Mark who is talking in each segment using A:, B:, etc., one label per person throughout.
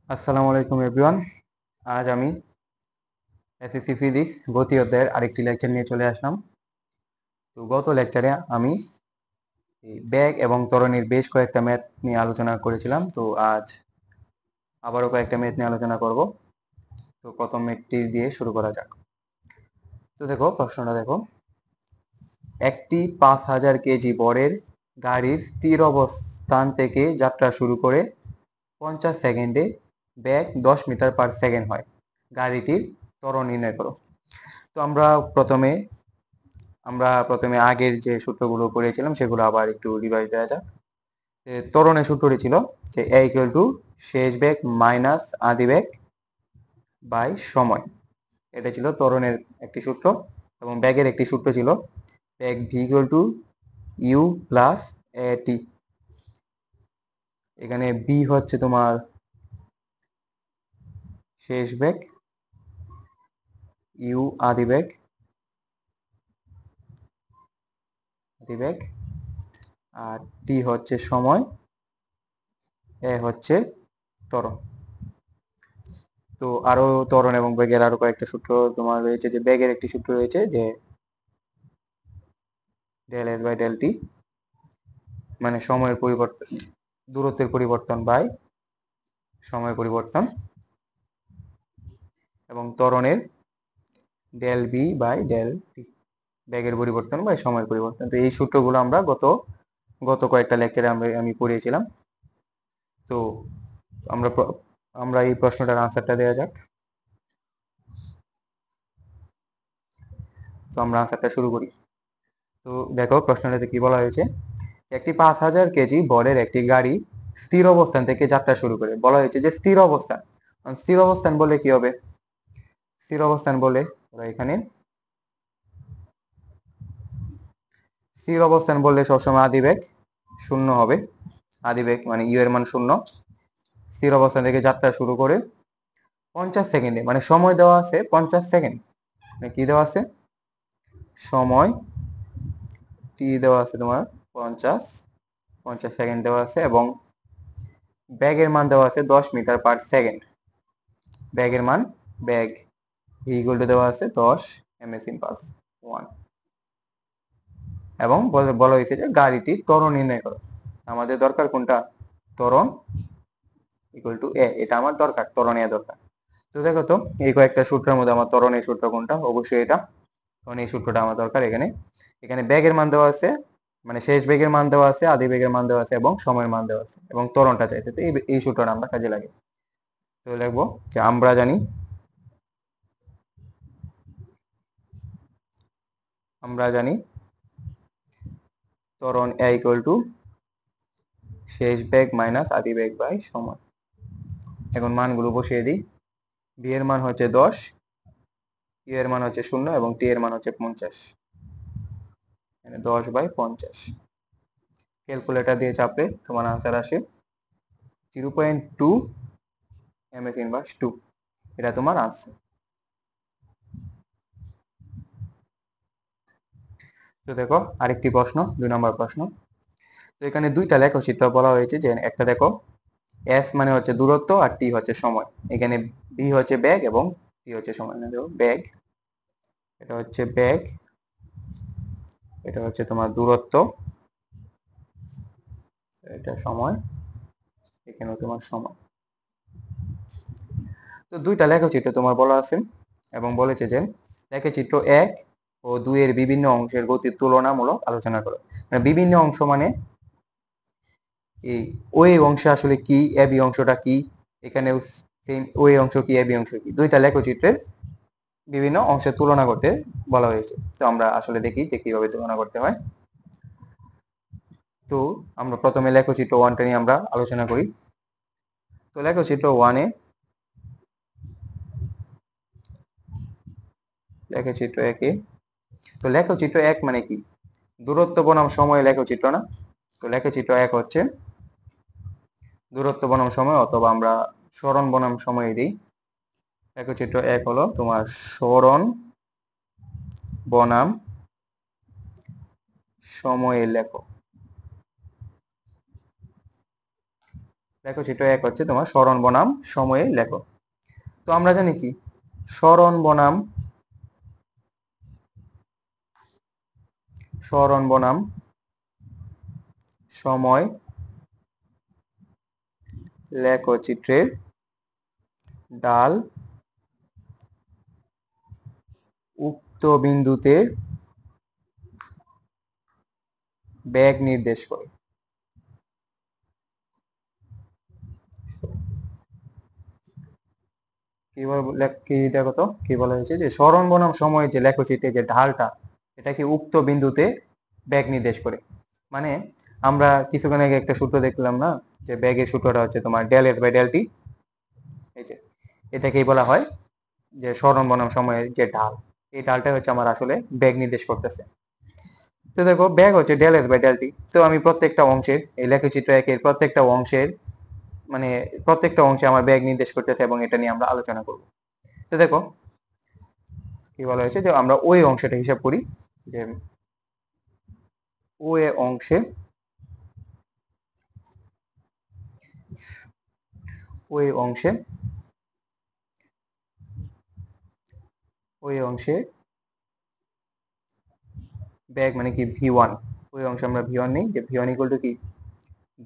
A: আসসালামু আলাইকুম এভরিওয়ান। আজ আমি এসএসসি ফিজিক্স গতি অধ্যায়ের আরেকটি লেকচার নিয়ে চলে আসলাম। তো গত লেকচারে আমি বেগ এবং ত্বরণের বেশ কয়েকটা ম্যাথ নিয়ে আলোচনা করেছিলাম। তো আজ আবারও কয়েকটা ম্যাথ নিয়ে আলোচনা করব। তো প্রথম ম্যাথটি দিয়ে শুরু করা যাক। তো দেখো, প্রশ্নটা দেখো, একটি 5000 কেজি ভরের গাড়ির স্থির অবস্থান থেকে যাত্রা শুরু করে 50 সেকেন্ডে বেগ 10 মিটার পার সেকেন্ড হয়। গাড়িটির ত্বরণ নির্ণয় করো। তো আমরা প্রথমে আগের যে সূত্রগুলো পড়েছিলাম সেগুলো আবার একটু রিভাইজ দেওয়া যাক। ত্বরণের সূত্রটি ছিল যে এ ইকুয়াল টু শেষ বেগ মাইনাস আদি বেগ বাই সময়। এটা ছিল ত্বরণের একটি সূত্র। এবং বেগের একটি সূত্র ছিল বেগ v equal to u plus a t. এখানে বি হচ্ছে তোমার শেষ বেগ, ইউ আদি বেগ আর টি হচ্ছে সময়, এ হচ্ছে ত্বরণ। তো আরো ত্বরণ এবং বেগের আরো কয়েকটা সূত্র তোমার রয়েছে। যে বেগের একটি সূত্র রয়েছে যে ডেল এস বাই ডেল টি, মানে সময়ের পরিবর্তন, দূরত্বের পরিবর্তন বাই সময়ের পরিবর্তন, এবং ত্বরণের ডেল বি বাই ডেল টি, বেগের পরিবর্তন বাই সময়ের পরিবর্তন। তো এই সূত্রগুলো আমরা গত গত কয়েকটা লেকচারে আমি পড়িয়েছিলাম। তো আমরা আমরা এই প্রশ্নটার আনসারটা দেওয়া যাক। তো আমরা আনসারটা শুরু করি। তো দেখো, প্রশ্নটাতে কি বলা হয়েছে, একটি 5000 কেজি ভরের একটি গাড়ি স্থির অবস্থান থেকে যাত্রা শুরু করে। বলা হয়েছে যে স্থির অবস্থান। স্থির অবস্থান বলে কি হবে? স্থির অবস্থান বলে ওরা এখানে স্থির অবস্থান বললে সবসময় আদিবেগ শূন্য হবে। আদিবেগ মানে ইউ এর মান শূন্য। স্থির অবস্থান থেকে যাত্রা শুরু করে 50 সেকেন্ডে, মানে সময় দেওয়া আছে 50 সেকেন্ড। মানে কি দেওয়া আছে? সময় টি দেওয়া আছে তোমার 50 সেকেন্ড দেওয়া আছে, এবং বেগের মান দেওয়া আছে 10 মিটার পার সেকেন্ড। বেগের মান বেগ ইকুয়াল টু দেওয়া আছে 10 ms ইম্পালস 1। এবং বলা হয়েছে যে গাড়িটির ত্বরণ নির্ণয় করো। আমাদের দরকার কোনটা? ত্বরণ ইকুয়াল টু এ। এটা আমার দরকার, ত্বরণ এ দরকার। তো দেখো তো, এই কয়েকটা সূত্রের মধ্যে আমার ত্বরণের সূত্র কোনটা? অবশ্যই এটা। কারণ এই সূত্রটা আমার দরকার। এখানে এখানে বেগের মান দেওয়া আছে, মানে শেষ বেগের মান দেওয়া আছে, আদি বেগের মান দেওয়া আছে, এবং সময়ের মান দেওয়া আছে, এবং ত্বরণটা চাইছে। তো এই সূত্রটা আমরা কাজে লাগে। তো লিখবো যে আমরা জানি ত্বরণ এ ইকুয়াল টু শেষ বেগ মাইনাস আদি বেগ বাই সময়। এখন মানগুলো বসিয়ে দিই। বি এর মান হচ্ছে 10, ইউ এর মান হচ্ছে 0, এবং টি এর মান হচ্ছে 50। মানে 10/50। ক্যালকুলেটর দিয়ে চাপলে তোমার আনসার আসে 0.2 ms ইনভার্স 2। এটা তোমার আনসার। তো দেখো, আরেকটি প্রশ্ন, 2 নম্বর প্রশ্ন। তো এখানে দুইটা লেখচিত্র বলা হয়েছে। যে একটা দেখো, এস মানে হচ্ছে দূরত্ব আর টি হচ্ছে সময়। এখানে বি হচ্ছে বেগ এবং টি হচ্ছে সময়। দেখো, বেগ, এটা হচ্ছে বেগ, এটা হচ্ছে তোমার দূরত্ব, এটা সময়, এখানেও তোমার সময়। তো দুইটা লেখচিত্র তোমার বলা আছে, এবং বলেছে যে লেখচিত্র 1 ও 2 এর বিভিন্ন অংশের গতির তুলনামূলক আলোচনা করো। মানে বিভিন্ন অংশ মানে এই ওই অংশ আসলে কি, এ বি অংশটা কি, এখানেও সেম ওই অংশ কি, এ বি অংশ কি, দুইটা লেখচিত্রের বিভিন্ন অংশের তুলনা করতে বলা হয়েছে। তো আমরা আসলে দেখি যে কিভাবে তুলনা করতে হয়। তো আমরা প্রথমে লেখচিত্র 1টা নিয়ে আমরা আলোচনা করি। তো লেখচিত্র 1-এ, লেখচিত্র 1-এ, তো লেখচিত্র 1 মানে কি? দূরত্ব বনাম সময় লেখচিত্র না? তো লেখচিত্র 1 হচ্ছে দূরত্ব বনাম সময়, অথবা আমরা সরণ বনাম সময় দিই। লেখচিত্র 1 হলো তোমার সরণ বনাম সময়ের লেখ। লেখচিত্র 1 হচ্ছে তোমার সরণ বনাম সময়ে লেখো। তো আমরা জানি কি সরণ বনাম সময় লেখচিত্রের ডাল উক্ত বিন্দুতে বেগ নির্দেশ করে। কি দেখো তো কি বলা হয়েছে যে সরণ বনাম সময়ের যে লেখচিত্রে যে ঢালটা এটা কি উক্ত বিন্দুতে বেগ নির্দেশ করে। মানে আমরা কিছুক্ষণ আগে একটা সূত্র দেখলাম না, যে বেগের সূত্রটা হচ্ছে তোমার del S by del T. এই যে এটাকেই বলা হয় যে সরণ বনাম সময়ের যে ঢাল, এই ঢালটা হচ্ছে আমার আসলে বেগ নির্দেশ করতেছে। তো দেখো বেগ হচ্ছে ডেল এস বাই ডেল টি। তো আমি প্রত্যেকটা অংশের এই লেখচিত্র একের প্রত্যেকটা অংশের মানে প্রত্যেকটা অংশে আমার বেগ নির্দেশ করতেছে এবং এটা নিয়ে আমরা আলোচনা করব। তো দেখো কি বলা হয়েছে যে আমরা ওই অংশটা হিসাব করি, যে ও এ অংশে ওই অংশে ওই অংশে বেগ মানে কি v1, ওই অংশে আমরা v1 নিই, যে v1 ইকুয়াল টু কি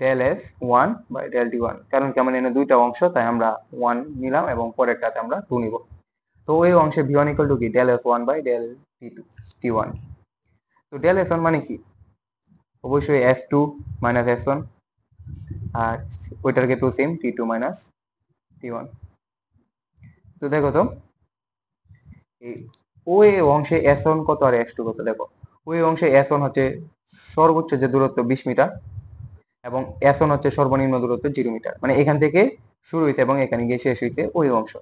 A: del S 1 by del T 1। কারণ কি আমার এখানে দুইটা অংশ, তাই আমরা 1 নিলাম এবং পরেরটাতে আমরা 2 নিব। তো ওই অংশে v1 ইকুয়াল টু কি del S 1 by del T 1। তো ডেল এস 1 মানে কি অবশ্যই s2 মাইনাস s1, আর ওইটার ক্ষেত্রেও সেম t2 মাইনাস t1। তো দেখো তো এই ওই অংশে s1 কত আর s2 কত, দেখো ওই অংশে s1 হচ্ছে সর্বোচ্চ যে দূরত্ব 20 মিটার এবং s1 হচ্ছে সর্বনিম্ন দূরত্ব 0 মিটার। মানে এখান থেকে শুরু হয়েছে এবং এখানে গিয়ে শেষ হয়েছে ওই অংশ।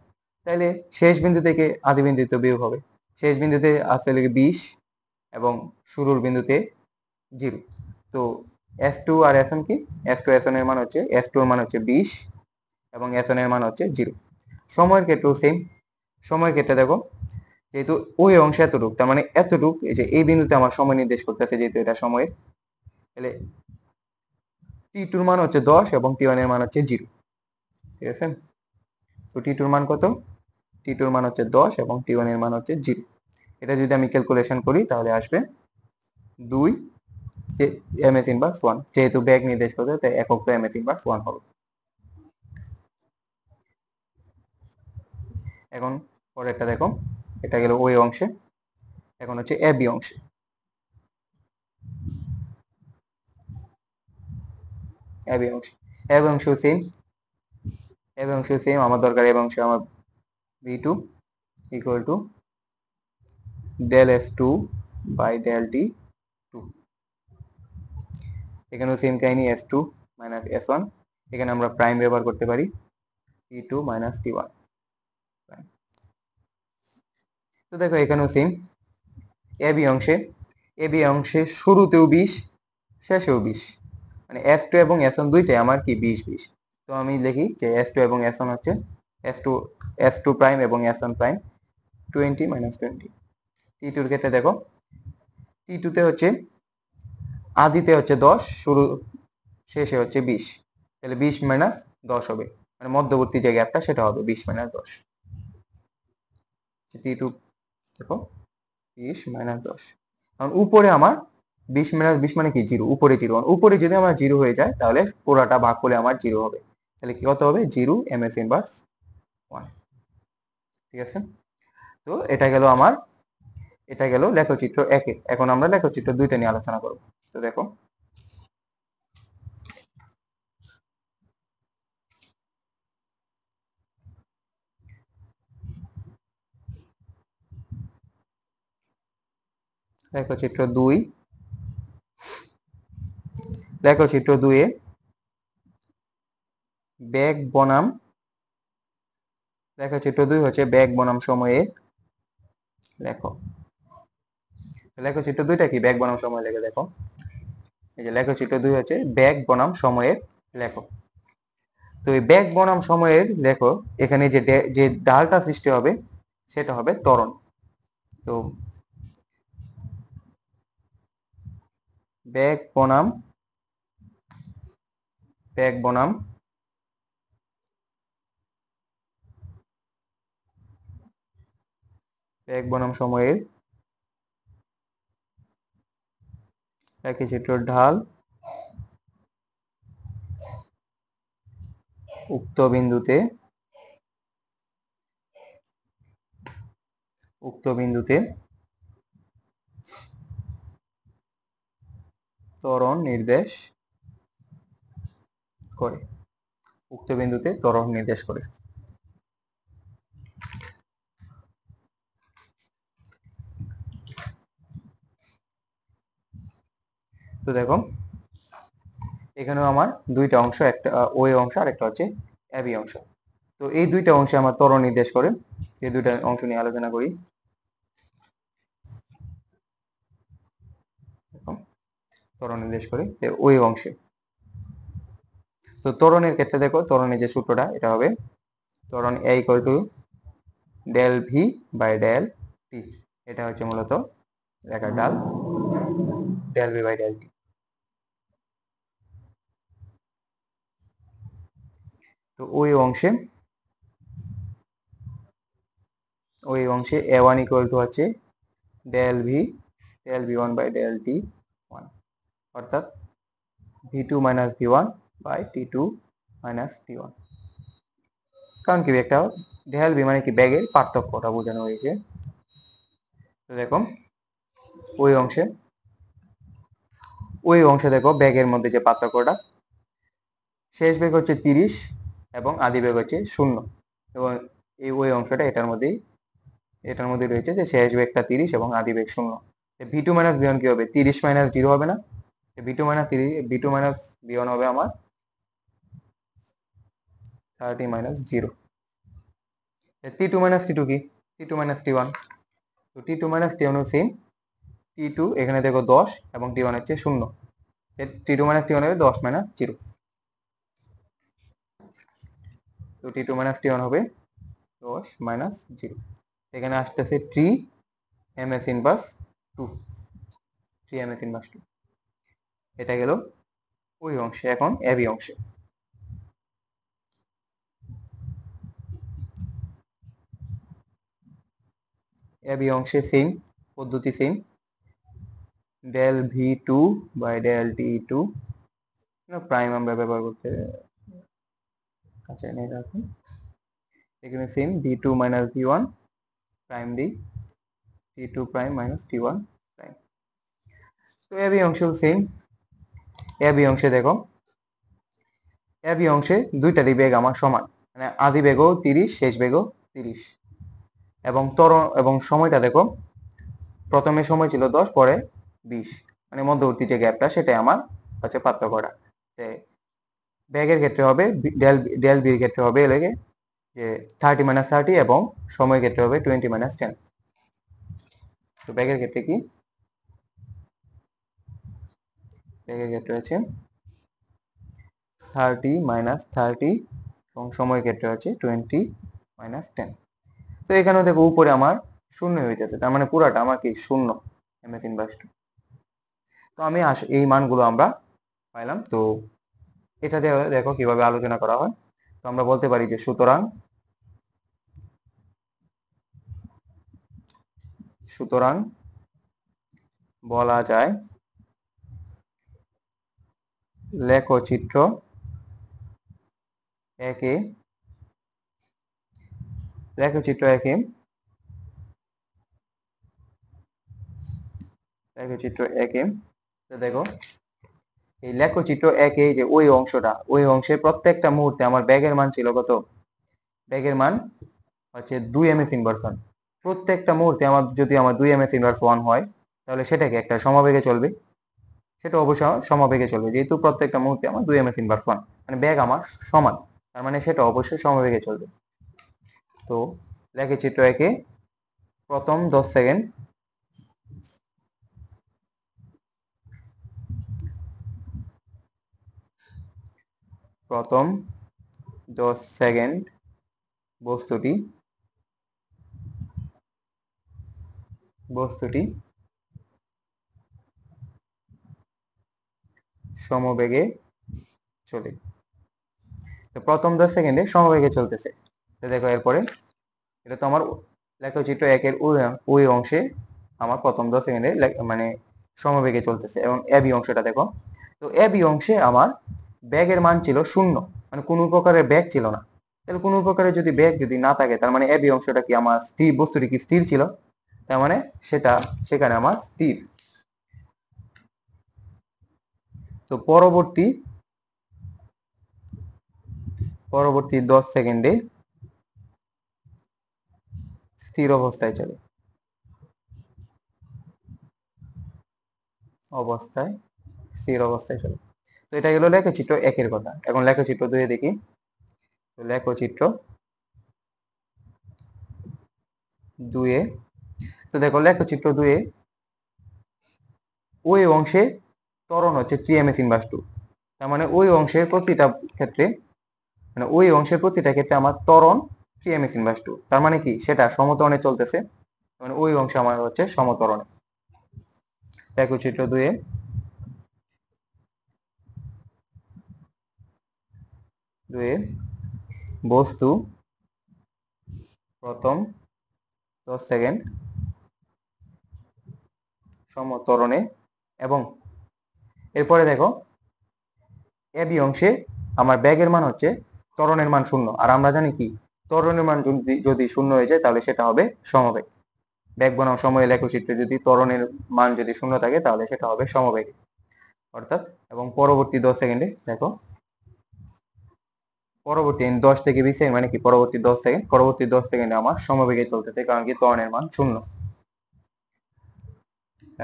A: তাইলে শেষ বিন্দু থেকে আদি বিন্দুতে বিয়োগ হবে। শেষ বিন্দুতে আছে 20 এবং শুরুর বিন্দুতে 0। তো s2 আর s1 কি, s2 s1 এর মান হচ্ছে s2 এর মান হচ্ছে 20 এবং s1 এর মান হচ্ছে 0। সময়ের ক্ষেত্রেও সেম। সময়ের ক্ষেত্রে দেখো যেহেতু ওই অংশে এতটুক, তার মানে এতটুক, এই যে এই বিন্দুতে আমার সময় নির্দেশ করতেছে যেহেতু এটা সময়ের, তাহলে টি2 এর মান হচ্ছে 10 এবং টি1 এর মান হচ্ছে 0। ঠিক আছে, তো টি2 এর মান কত, টি2 এর মান হচ্ছে 10 এবং টি1 এর মান হচ্ছে 0। এটা যদি আমি ক্যালকুলেশন করি তাহলে আসবে 2 যে এমএস ইনভার্স 1, যেহেতু বেগ নির্দেশ করবে তাই একক তো এমএস ইনভার্স 1 হবে। এখন পরেরটা দেখো, এটা গেল ওই অংশে, এখন হচ্ছে এবি অংশে। এবি অংশে এবি অংশ সেম, এবি অংশ সেম আমার দরকার, এবি অংশে আমার v2 equal to del s2 by del t2। এখানেও সেম কাহিনী s2 মাইনাস s1, এখানে আমরা প্রাইম ব্যবহার করতে পারি t2 মাইনাস t1। তো দেখো এখানেও সেম, এবি অংশে শুরুতেও 20 শেষেও 20, মানে s2 এবং s1 দুইটাই আমার কি 20 20। তো আমি লিখি যে s2 এবং s1 হচ্ছে s2 s2 প্রাইম এবং s1 প্রাইম 20 মাইনাস 20। টি2 এর ক্ষেত্রে দেখো টি2 তে হচ্ছে আদিতে হচ্ছে 10, শুরু শেষে হচ্ছে 20, তাহলে 20 মাইনাস 10 হবে, মানে মধ্যবর্তী যে গ্যাপটা সেটা হবে 20 মাইনাস 10। টি2 দেখো 20 মাইনাস 10, কারণ উপরে আমার 20 মাইনাস 20 মানে কি 0, উপরে 0, উপরে যদি আমার 0 হয়ে যায় তাহলে পুরাটা ভাগ করলে আমার 0 হবে, তাহলে কি কত হবে 0 এমএস ইনভার্স 1। ঠিক আছে, তো এটা গেল লেখচিত্র 1 এ। এখন আমরা লেখচিত্র 2টা নিয়ে আলোচনা করব। তো দেখো লেখচিত্র 2 লেখচিত্র 2 এ বেগ বনাম লেখচিত্র 2 হচ্ছে বেগ বনাম সময়ে লেখো। লেখচিত্র 2টা কি বেগ বনাম সময় লেখে দেখো, এই যে লেখচিত্র 2 হচ্ছে বেগ বনাম সময়ের লেখো। তো এই বেগ বনাম সময়ের লেখো, এখানে যে ঢালটা সৃষ্টি হবে সেটা হবে ত্বরণ। তো বেগ বনাম বেগ বনাম সময়ের একই চিত্রের ঢাল উক্ত বিন্দুতে ত্বরণ নির্দেশ করে। উক্ত বিন্দুতে ত্বরণ নির্দেশ করে। তো দেখো এখানেও আমার দুইটা অংশ, একটা ওএ অংশ আর একটা হচ্ছে এবি অংশ। তো এই দুইটা অংশে আমার ত্বরণ নির্দেশ করে। এই দুইটা অংশ নিয়ে আলোচনা করি। ত্বরণ নির্দেশ করে ওই অংশে। তো ত্বরণের ক্ষেত্রে দেখো ত্বরণের যে সূত্রটা এটা হবে ত্বরণ a equal to del V by del t. এটা হচ্ছে মূলত রেখার ঢাল ডেল ভি বাই ডেল টি। তো ওই অংশে এ ওয়ান ইকুয়াল টু হচ্ছে del v one by del t one, অর্থাৎ v two minus V one by t two minus T one. কারণ কি একটা ডেল ভি মানে কি ব্যাগের পার্থক্যটা বোঝানো হয়েছে। তো দেখো ওই অংশে দেখো ব্যাগের মধ্যে যে পার্থক্যটা, শেষ বেগ হচ্ছে 30 এবং আদি বেগ হচ্ছে 0। এবং এই ওই অংশটা এটার মধ্যে রয়েছে যে শেষ বেগটা 30 এবং আদি বেগ 0। V two minus V one কি হবে? 30 মাইনাস 0 হবে না? V two minus V one হবে আমার 30 minus 0। T two minus t two কি? টি টু মাইনাস টি ওয়ান। তো টি টু মাইনাস টি ওয়ান সেম। টি টু এখানে দেখো 10 এবং টি ওয়ান হচ্ছে 0। টি টু মাইনাস টি ওয়ান হবে 10 মাইনাস 0। তো টি টু মাইনাস টি ওয়ান হবে 10 মাইনাস 0। এখানে আসতেছে 3 M S inverse 2। 3 M S inverse 2। এটা গেল ওই অংশে। এখন এবি অংশে। এবি অংশে সেম পদ্ধতি, same del V two by del T two prime আমরা ব্যবহার করতে আচ্ছা নিয়ে রাখুন। এখানে same V two minus V one prime D T two prime minus টি ওয়ান প্রাইম। তো এবি অংশেও সেম। এবি অংশে দেখো এবি অংশে দুইটারই বেগ আমার সমান, মানে আদি বেগও 30 শেষ বেগও 30। এবং এবং সময়টা দেখো প্রথমে সময় ছিল 10 পরে 20, মানে মধ্যবর্তী যে গ্যাপটা সেটাই আমার হচ্ছে পার্থক্যটা। বেগের ক্ষেত্রে হবে ডেল বির ক্ষেত্রে হবে লেগে যে 30 মাইনাস 30 এবং সময়ের ক্ষেত্রে হবে 20 মাইনাস 10। তো বেগের ক্ষেত্রে কি? বেগের ক্ষেত্রে হচ্ছে 30 মাইনাস 30 এবং সময়ের ক্ষেত্রে হচ্ছে 20 মাইনাস 10। তো এখানেও দেখো উপরে আমার শূন্য হয়ে যাচ্ছে, তার মানে পুরাটা আমার কি শূন্য এম এস ইনভার্স 2। তো আমি এই মানগুলো আমরা পাইলাম। তো এটা দিয়ে দেখো কিভাবে আলোচনা করা হয়। তো আমরা বলতে পারি যে সুতরাং বলা যায় লেখচিত্র একে দেখো এই লেখচিত্র একে যে ওই অংশে প্রত্যেকটা মুহূর্তে আমার ব্যাগের মান ছিল কত? ব্যাগের মান হচ্ছে 2 এম এস ইনভার্স 1। প্রত্যেকটা মুহূর্তে যদি আমার 2 এম এস ইনভার্স 1 হয় তাহলে সেটাকে একটা সমবেগে চলবে। সেটা অবশ্যই সমবেগে চলবে, যেহেতু প্রত্যেকটা মুহূর্তে আমার 2 এম এস ইনভার্স 1, মানে ব্যাগ আমার সমান, তার মানে সেটা অবশ্যই সমবেগে চলবে। তো লেখচিত্র একে প্রথম 10 সেকেন্ড বস্তুটি সমবেগে চলে। তো প্রথম 10 সেকেন্ডে সমবেগে চলতেছে। তো দেখো এরপরে এটা তো আমার লেখচিত্র একের ওই অংশে আমার প্রথম 10 সেকেন্ডে মানে সমবেগে চলতেছে। এবং এবি অংশটা দেখো, তো এবি অংশে আমার ব্যাগের মান ছিল 0, মানে কোনো প্রকারের ব্যাগ ছিল না। তাহলে কোনো প্রকারের যদি ব্যাগ যদি না থাকে, তার মানে এবি অংশটা কি আমার স্থির, বস্তুটি কি স্থির ছিল, তার মানে সেটা সেখানে আমার স্থির। তো পরবর্তী 10 সেকেন্ডে স্থির অবস্থায় চলে, স্থির অবস্থায় চলে। তো এটা গেল লেখচিত্র একের কথা। এখন লেখচিত্র 2 দেখি। তো লেখচিত্র 2, তো দেখো লেখচিত্র 2 ওই অংশে ত্বরণ হচ্ছে 3ms ইনভার্স 2। তার মানে ওই অংশের প্রতিটা ক্ষেত্রে, মানে ওই অংশের প্রতিটা ক্ষেত্রে আমার ত্বরণ 3ms ইনভার্স 2। তার মানে কি সেটা সমত্বরণে চলতেছে, মানে ওই অংশে আমার হচ্ছে সমত্বরণে। লেখচিত্র 2 বস্তু প্রথম 10 সেকেন্ড সমত্বরণে, এবং এরপরে দেখো এবি অংশে আমার ব্যাগের মান হচ্ছে ত্বরণের মান 0। আর আমরা জানি কি ত্বরণের মান যদি 0 হয়ে যায় তাহলে সেটা হবে সমবেগ। ব্যাগ বনাম সময়ে লেখচিত্রে যদি ত্বরণের মান যদি 0 থাকে তাহলে সেটা হবে সমবেগ অর্থাৎ। এবং পরবর্তী 10 সেকেন্ডে দেখো, পরবর্তী 10 থেকে 20 সেকেন্ড মানে কি পরবর্তী 10 সেকেন্ডে আমার সমবেগে চলতেছে, কারণ কি ত্বরণের মান 0।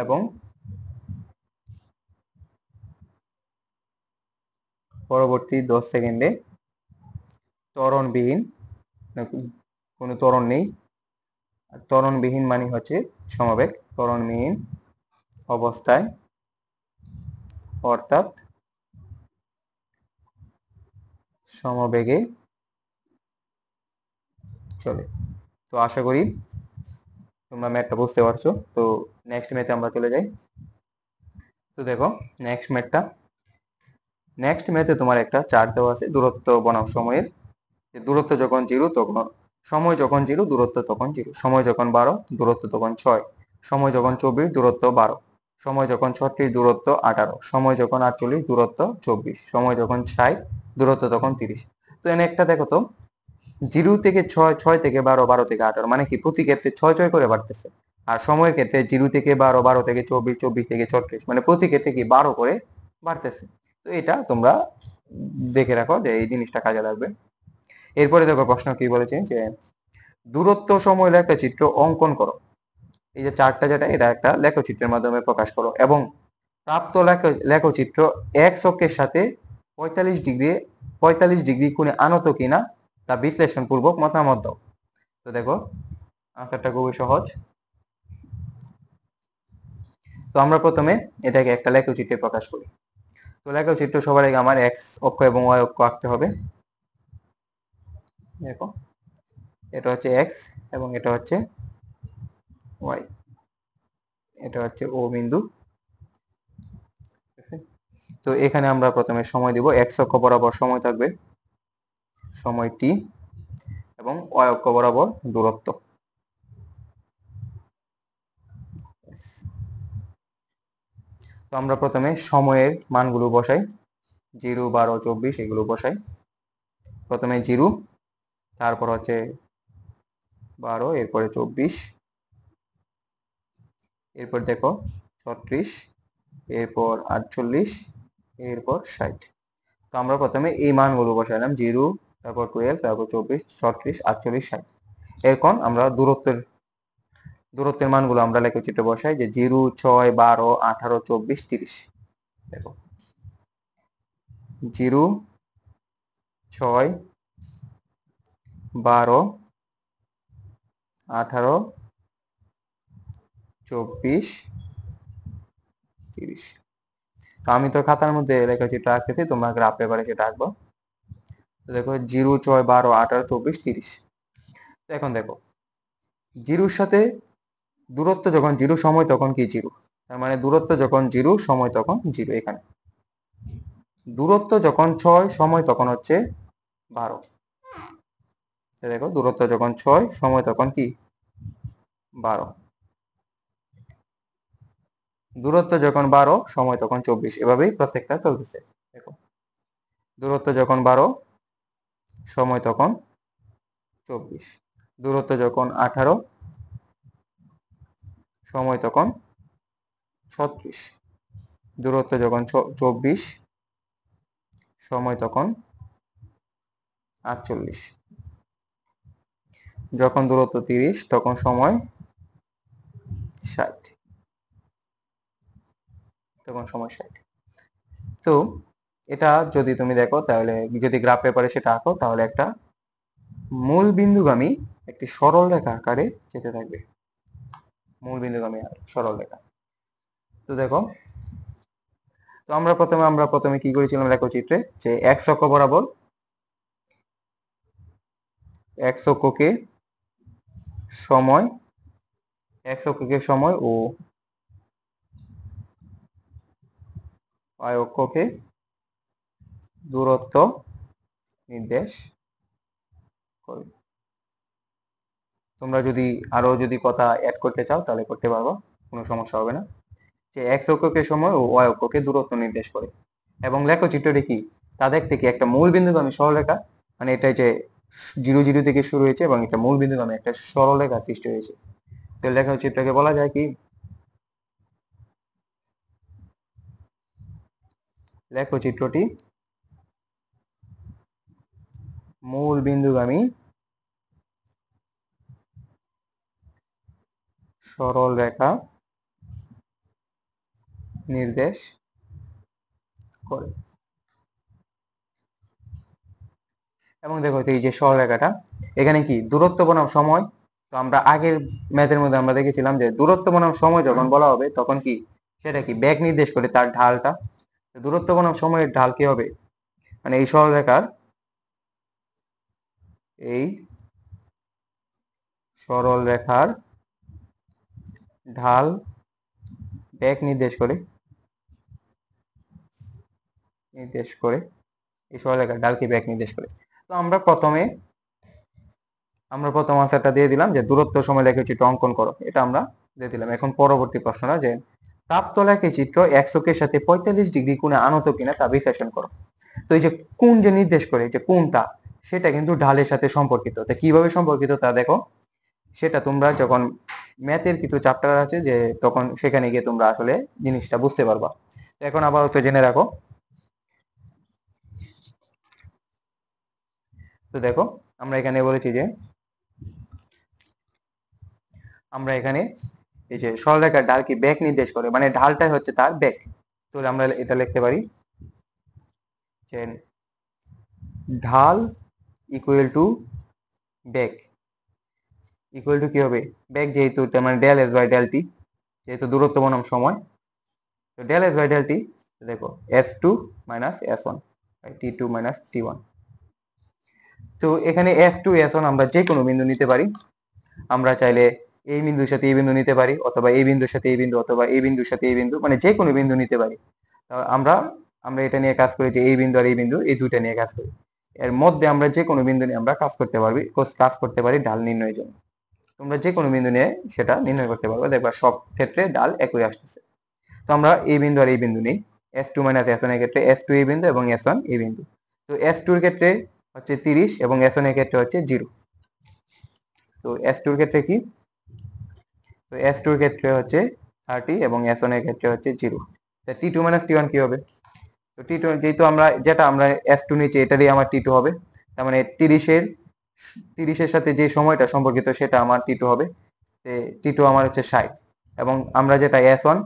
A: এবং পরবর্তী 10 সেকেন্ডে ত্বরণবিহীন, কোনো ত্বরণ নেই। ত্বরণবিহীন মানে হচ্ছে সমবেগ। ত্বরণবিহীন অবস্থায় অর্থাৎ সমবেগে চলে। তো আশা করি তোমরা ম্যাথটা বুঝতে পারছো। তো নেক্সট ম্যাথে আমরা চলে যাই। তো দেখো নেক্সট ম্যাথে তোমার একটা চার্ট দেওয়া আছে দূরত্ব বনাম সময়ের। দূরত্ব যখন 0 তখন সময়, যখন 0 দূরত্ব তখন 0, সময় যখন 12 দূরত্ব তখন 6, সময় যখন 24 দূরত্ব 12, সময় যখন 36 দূরত্ব 18, সময় যখন 48 দূরত্ব 24, সময় যখন 60 দূরত্ব তখন 30। তো এনে একটা দেখো তো, 0 থেকে 6, 6 থেকে 12, 12 থেকে 18, মানে কি প্রতি ক্ষেত্রে 6 6 করে বাড়তেছে। আর সময়ের ক্ষেত্রে 0 থেকে 12, 12 থেকে 24, 24 থেকে 36, মানে প্রতি ক্ষেত্রে কি 12 করে বাড়তেছে। তো এটা তোমরা দেখে রাখো যে এই জিনিসটা কাজে লাগবে। এরপরে দেখো প্রশ্ন কি বলেছে যে দূরত্ব সময় লেখচিত্র অঙ্কন করো। এই যে চার্টটা যেটা, এটা একটা লেখচিত্রের মাধ্যমে প্রকাশ করো এবং প্রাপ্ত লেখচিত্র এক অক্ষের সাথে 45 ডিগ্রি কোণে আনত কিনা তা বিশ্লেষণ পূর্বক মতামত দাও। তো দেখো আনসারটা খুবই সহজ। তো আমরা প্রথমে এটাকে একটা লেখচিত্রে প্রকাশ করি। তো লেখচিত্র সবার আগে আমার এক্স অক্ষ এবং ওয়াই অক্ষ আঁকতে হবে। দেখো এটা হচ্ছে এক্স এবং এটা হচ্ছে ওয়াই, এটা হচ্ছে ও বিন্দু। তো এখানে আমরা প্রথমে সময় দিব, এক্স অক্ষ বরাবর সময় থাকবে সময় টি, এবং ওয়াই অক্ষ বরাবর দূরত্ব। তো আমরা প্রথমে সময়ের মানগুলো বসাই, 0, 12, 24 এগুলো বসাই। প্রথমে 0, তারপর হচ্ছে 12, এরপরে 24, এরপর দেখো 36, এরপর 48, এরপর 60। তো আমরা প্রথমে এই মানগুলো বসাইলাম, 0, তারপর 12, তারপর 24, 36, 48, 60। এরপর আমরা দূরত্বের মানগুলো আমরা লেখচিত্রে বসাই, যে 0, 6, 12, 18, 24, 30। দেখো 0, 6, 12, 18, 24, 30। তো আমি তো খাতার মধ্যে লেখচিত্র আঁকতেছি, তোমরা গ্রাফ পেপারে সেটা আঁকবো। তো দেখো 0, 6, 12, 18, 24, 30। তো এখন দেখো 0-র সাথে দূরত্ব যখন 0 সময় তখন কি 0, তার মানে দূরত্ব যখন 0 সময় তখন 0। এখানে দূরত্ব যখন 6 সময় তখন হচ্ছে 12। দেখো দূরত্ব যখন 6 সময় তখন কি 12, দূরত্ব যখন 12, সময় তখন 24, এভাবেই প্রত্যেকটা চলতেছে। দেখো, দূরত্ব যখন 12, সময় তখন 24, দূরত্ব যখন 18, সময় তখন 36, দূরত্ব যখন 24, সময় তখন 48, যখন দূরত্ব 30, তখন সময় 60, তখন সময় 60। তো এটা যদি তুমি দেখো, তাহলে যদি গ্রাফ পেপারে সেটা আঁকো, তাহলে একটা মূল বিন্দুগামী একটি সরল রেখা আকারে যেতে থাকবে, মূল বিন্দুগামী সরল রেখা। তো দেখো, তো আমরা প্রথমে কি করেছিলাম লেখচিত্রে, যে এক্স অক্ষ বরাবর, এক্স অক্ষকে সময়, এক্স অক্ষকে সময় ও ওয়াই অক্ষকে দূরত্ব নির্দেশ করে। তোমরা যদি আরো যদি কথা অ্যাড করতে চাও তাহলে করতে পারবো, কোনো সমস্যা হবে না। যে এক্স অক্ষকে সময় ও ওয়াই অক্ষকে দূরত্ব নির্দেশ করে। এবং লেখচিত্রটি কি, তাদের থেকে একটা মূল বিন্দুগামী সরলরেখা, মানে এটা যে 0 0 থেকে শুরু হয়েছে এবং এটা মূল বিন্দুগামী একটা সরলরেখা সৃষ্টি হয়েছে। তো লেখচিত্রকে বলা যায় কি, লেখচিত্রটি মূল বিন্দুগামী সরল রেখা নির্দেশ করে। এবং দেখো, এই যে সরলরেখাটা, এখানে কি দূরত্ব বনাম সময়, তো আমরা আগের ম্যাথের মধ্যে আমরা দেখেছিলাম যে দূরত্ব বনাম সময় যখন বলা হবে তখন কি সেটা কি বেগ নির্দেশ করে তার ঢালটা। দূরত্ব বনাম সময়ের ঢাল কি হবে, মানে এই সরলরেখার, এই সরল রেখার ঢাল বেগ নির্দেশ করে, এই সরলরেখার ঢালকে বেগ নির্দেশ করে। তো আমরা প্রথম আনসারটা দিয়ে দিলাম যে দূরত্ব সময় লেখচিত্র অঙ্কন করো, এটা আমরা দিয়ে দিলাম। এখন পরবর্তী প্রশ্নটা, যে প্রাপ্ত লেখচিত্র এক্স অক্ষের সাথে 45 ডিগ্রি কোণে আনত কিনা তা বিশ্লেষণ করো। তো এই যে কোণ যে নির্দেশ করে, যে কোণটা, সেটা কিন্তু ঢালের সাথে সম্পর্কিত। তা কিভাবে সম্পর্কিত তা দেখো, সেটা তোমরা যখন ম্যাথের কিছু চ্যাপ্টার আছে, যে তখন সেখানে গিয়ে তোমরা আসলে জিনিসটা বুঝতে পারবা। এখন আপাতত জেনে রাখো। তো দেখো, আমরা এখানে বলেছি যে আমরা এখানে এই যে সরলরেখার ঢাল কি বেগ নির্দেশ করে, মানে ঢালটাই হচ্ছে তার বেগ। তো আমরা এটা লিখতে পারি যে ঢাল ইকুয়াল টু বেগ, ইকুয়াল টু কি হবে, বেগ যেহেতু মানে del S by del T, যেহেতু দূরত্ব বনাম সময়, তো del S by del T, দেখো s2 minus s1 t2 minus t1। তো এখানে s2 s1 আমরা যে কোনো বিন্দু নিতে পারি। আমরা চাইলে এই বিন্দুর সাথে এই বিন্দু নিতে পারি, অথবা এই বিন্দুর সাথে এই বিন্দু, অথবা এই বিন্দুর সাথে এই বিন্দু, মানে যে কোনো বিন্দু নিতে পারি। আমরা আমরা এটা নিয়ে কাজ করি যে এই বিন্দু আর এই বিন্দু, এই দুইটা নিয়ে কাজ করি। এর মধ্যে আমরা যে কোনো বিন্দু নিয়ে আমরা কাজ করতে পারি ঢাল নির্ণয়ের জন্য। তোমরা যে কোনো বিন্দু নিয়ে সেটা নির্ণয় করতে পারবে, দেখবা সব ক্ষেত্রে ঢাল একই আসতেছে। তো আমরা এই বিন্দু আর এই বিন্দু নেই, s2 মাইনাস s1 এর ক্ষেত্রে s2 এই বিন্দু এবং s1 এই বিন্দু। তো s2 এর ক্ষেত্রে হচ্ছে 30 এবং s1 এর ক্ষেত্রে হচ্ছে 0। তো s2 এর ক্ষেত্রে কি, তো s2 এর ক্ষেত্রে হচ্ছে 30 এবং s1 এর ক্ষেত্রে হচ্ছে 0। তো t2 মাইনাস t1 কি হবে, তো t2 যেহেতু আমরা s2 নিচে, এটারই আমার t2 হবে। তার মানে 30 এর সাথে যে সময়টা সম্পর্কিত সেটা আমার t2 হবে। t2 আমার হচ্ছে 60, এবং আমরা যেটা s1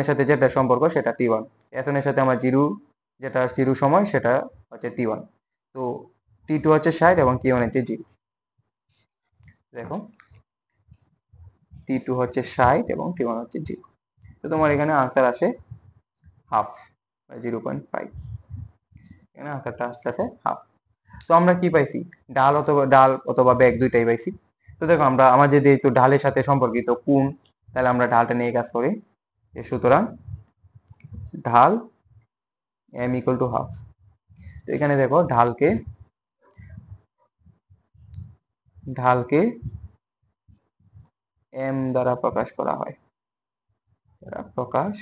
A: এর সাথে যেটা সম্পর্ক সেটা t1, s1 এর সাথে আমার 0, যেটা 0 সময় সেটা হচ্ছে t1। তো t2 হচ্ছে 60 এবং t1 হচ্ছে 0। দেখো, t2 হচ্ছে 60 এবং t1 হচ্ছে 0। তো তোমার এখানে আনসার আসে হাফ, 0.5। এখানে আনসারটা আসতেছে হাফ। তো আমরা কি পাইছি, ডাল অথবা বেগ দুইটাই পাইছি। তো দেখো, আমার যদি একটু ঢালের সাথে সম্পর্কিত কোণ, তাহলে আমরা ঢালটা নিয়ে কাজ করি। সুতরাং ঢাল m ইকুয়াল টু হাফ। তো এখানে দেখো, ঢালকে এম দ্বারা প্রকাশ করা হয়, প্রকাশ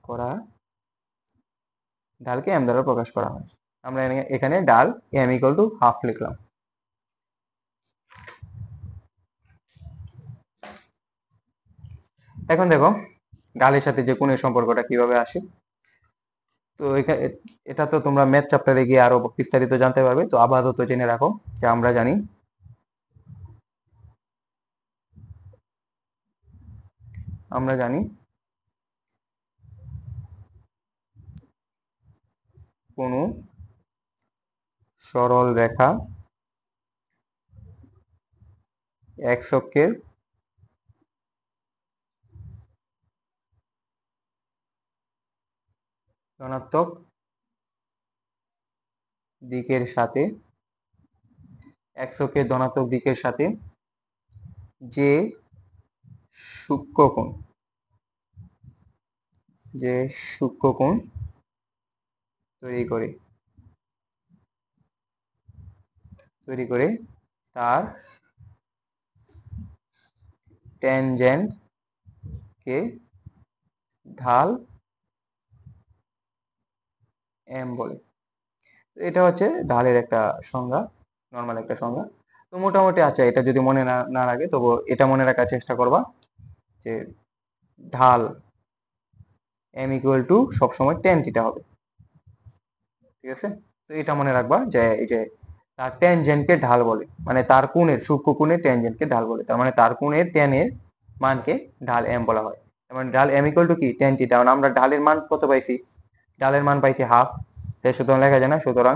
A: করা ঢালকে এম দ্বারা প্রকাশ করা হয়। আমরা এখানে ঢাল এম ইকুয়াল টু হাফ লিখলাম। এখন দেখো ঢালের সাথে যে কোণের সম্পর্কটা কিভাবে আসে। তো এটা তো তোমরা ম্যাথ চ্যাপ্টারে গিয়ে আরো বিস্তারিত জানতে পারবে। তো আপাতত জেনে রাখো যে আমরা জানি কোন সরল রেখা এক্স অক্ষের ধনাত্মক দিকের সাথে এক্স অক্ষের ধনাত্মক দিকের সাথে যে সূক্ষ্ম কোণ তৈরি করে তার ট্যানজেন্ট কে ঢাল এম বলে। এটা হচ্ছে ঢালের একটা সংজ্ঞা, নর্মাল একটা সংজ্ঞা। তো মোটামুটি আচ্ছা, এটা যদি মনে না লাগে তবু এটা মনে রাখার চেষ্টা করবা যে ঢাল এম ইকুয়াল টু সবসময় ট্যান থিটা হবে, ঠিক আছে। তো এটা মনে রাখবা যে এই যে তার ট্যানজেন্টকে ঢাল বলে, মানে তার কোণের সূক্ষ্ম কোণের ট্যানজেন্টকে ঢাল বলে, তার মানে তার কোণের ট্যানের মানকে ঢাল এম বলা হয়। মানে ঢাল এম ইকুয়াল টু কি ট্যান থিটা। আমরা ঢালের মান কত পাইছি, ঢালের মান পাইছি হাফ, তাই সুতরাং লেখা যায় না, সুতরাং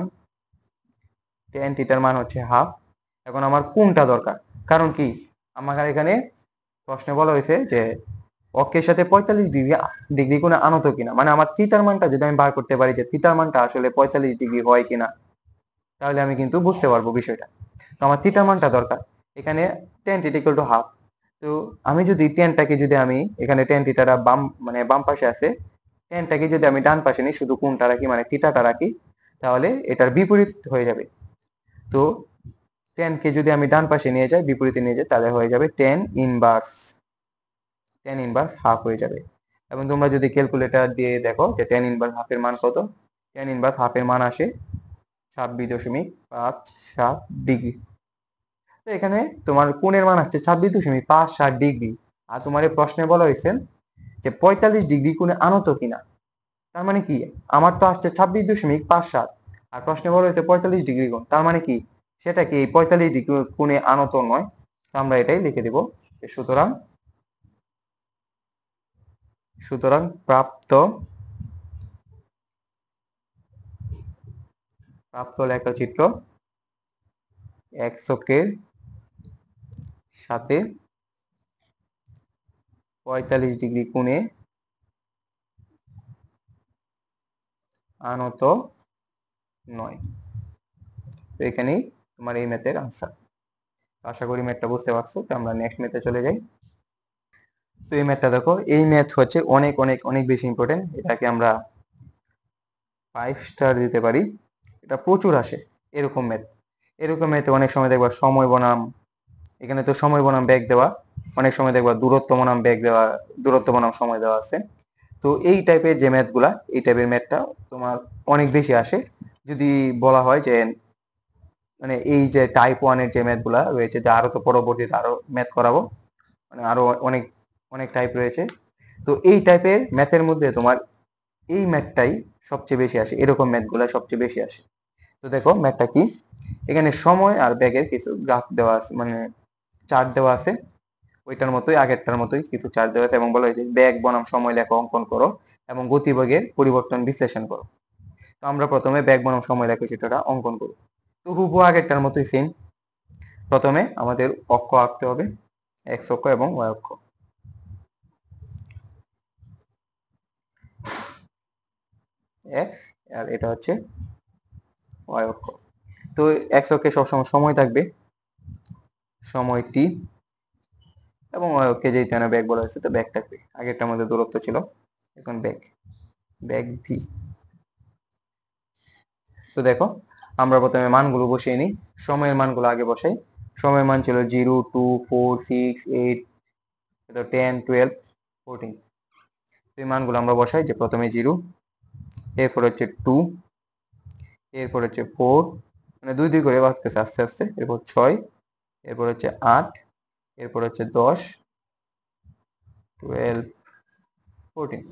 A: ট্যান থিটার মান হচ্ছে হাফ। এখন আমার কোণটা দরকার, কারণ কি আমার এখানে প্রশ্নে বলা হয়েছে যে অক্ষের সাথে 45 ডিগ্রি কোণে আনত কিনা, মানে আমার থিটার মানটা যদি আমি বার করতে পারি যে থিটার মানটা আসলে 45 ডিগ্রি হয় কিনা, তাহলে আমি কিন্তু বুঝতে পারবো বিষয়টা। তো আমার থিটার মানটা দরকার, এখানে tan theta equal to half. তো আমি যদি টেনটাকে যদি আমি এখানে টেন থিটাটা বাম পাশে আছে, টেনটাকে যদি আমি ডান পাশে নিই, শুধু কোণটা রাখি মানে থিটাটা রাখি, তাহলে এটার বিপরীত হয়ে যাবে। তো টেনকে যদি আমি ডান পাশে নিয়ে যাই, বিপরীতে নিয়ে যাই, তাহলে হয়ে যাবে টেন ইনভার্স হাফ হয়ে যাবে। এবং তোমরা যদি ক্যালকুলেটর দিয়ে দেখো যে টেন ইনভার্স হাফের মান কত, টেন ইনভার্স হাফের মান আসে 26.57 ডিগ্রি। তো এখানে তোমার কোণের মান আসছে 26.57 ডিগ্রি। আর তোমার এই প্রশ্নে বলা হয়েছে যে 45 ডিগ্রি কোণে আনত কিনা, তার মানে কি আমার তো আসছে 26.57, আর প্রশ্নে বলা হয়েছে 45 ডিগ্রি কোণ, তার মানে কি সেটা কি 45 ডিগ্রি কোণে আনত নয়। তো আমরা এটাই লিখে দেব। সুতরাং সুতরাং প্রাপ্ত লেখচিত্র এক্স অক্ষের সাথে 45 ডিগ্রি কোণে আনত নয়। তো এখানেই তোমার এই ম্যাথের আনসার। আশা করি ম্যাথটা বুঝতে পারছো। তো আমরা নেক্সট ম্যাথে চলে যাই। তো এই ম্যাথটা দেখো, এই ম্যাথ হচ্ছে অনেক অনেক অনেক বেশি ইম্পর্টেন্ট, এটাকে আমরা 5 স্টার দিতে পারি। এটা প্রচুর আসে এরকম ম্যাথে অনেক সময় দেখবা সময় বনাম, এখানে তো সময় বনাম ব্যাগ দেওয়া, অনেক সময় দেখবা দূরত্ব বনাম ব্যাগ দেওয়া, দূরত্ব বনাম সময় দেওয়া আছে। তো এই টাইপের যে ম্যাথগুলা, এই টাইপের ম্যাথটা তোমার অনেক বেশি আসে। যদি বলা হয় যে মানে এই যে টাইপ 1 এর যে ম্যাথগুলা রয়েছে, যে আরো তো পরবর্তীতে আরো ম্যাথ করাবো, মানে আরো অনেক অনেক টাইপ রয়েছে। তো এই টাইপের ম্যাথের মধ্যে তোমার এই ম্যাথটাই সবচেয়ে বেশি আসে, এরকম ম্যাথগুলা সবচেয়ে বেশি আসে। তো দেখো ম্যাথটা কি, এখানে সময় আর ব্যাগের কিছু গ্রাফ দেওয়া আছে, মানে চার্ট দেওয়া আছে, ওইটার মতোই আগেরটার মতোই কিছু চার্ট দেওয়া আছে, এবং বলা হয়েছে ব্যাগ বনাম সময় লেখা অঙ্কন করো এবং গতিবেগের পরিবর্তন বিশ্লেষণ করো। তো আমরা প্রথমে ব্যাগ বনাম সময় লেখা চিত্রটা অঙ্কন করি। তো হুবহু আগেরটার মতোই সেম। প্রথমে আমাদের অক্ষ আঁকতে হবে, এক্স অক্ষ এবং ওয়াই অক্ষ। এক্স আর এটা হচ্ছে ওয়াই অক্ষ। তো এক্স অক্ষে সবসময় সময় থাকবে, সময় টি, এবং ওয়াই অক্ষে যেহেতু এখানে ব্যাগ বলা হয়েছে তো ব্যাগ থাকবে। আগেরটার মধ্যে দূরত্ব ছিল, এখন ব্যাগ ভি। তো দেখো আমরা প্রথমে মানগুলো বসিয়ে নিই, সময়ের মানগুলো আগে বসাই। সময়ের মান ছিল 0, 2, 4, 6, 8, 10, 12, 14। এই মানগুলো আমরা বসাই, যে প্রথমে 0, এরপর হচ্ছে 2, এরপর হচ্ছে 4, মানে 2 2 করে বাড়তেছে আস্তে আস্তে, এরপর 6, এরপর হচ্ছে 8, এরপর হচ্ছে 10, 12, 14।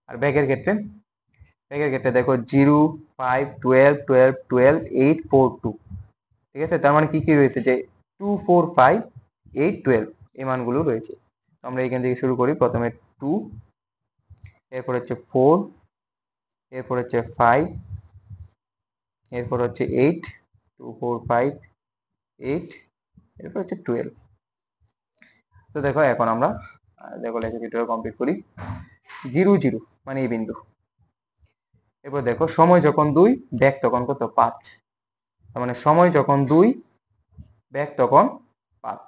A: আর ব্যাকের ক্ষেত্রে দেখো 0, 5, 12, 12, 12, 8, 4, 2। ঠিক আছে, তার মানে কি কি রয়েছে, যে 2, 4, 5, 8, 12 এই মানগুলো রয়েছে। আমরা এখান থেকে শুরু করি, প্রথমে 2, এরপর হচ্ছে 4, এরপর হচ্ছে 5, এরপর হচ্ছে 8, 2, 4, 5, 8, এরপর হচ্ছে 12। তো দেখো এখন আমরা দেখো লেখাচিত্র কমপ্লিট করি। 0, 0 মানে এই বিন্দু। এরপর দেখো সময় যখন 2, ব্যাক তখন কত, 5। তার মানে সময় যখন 2, ব্যাক তখন 5,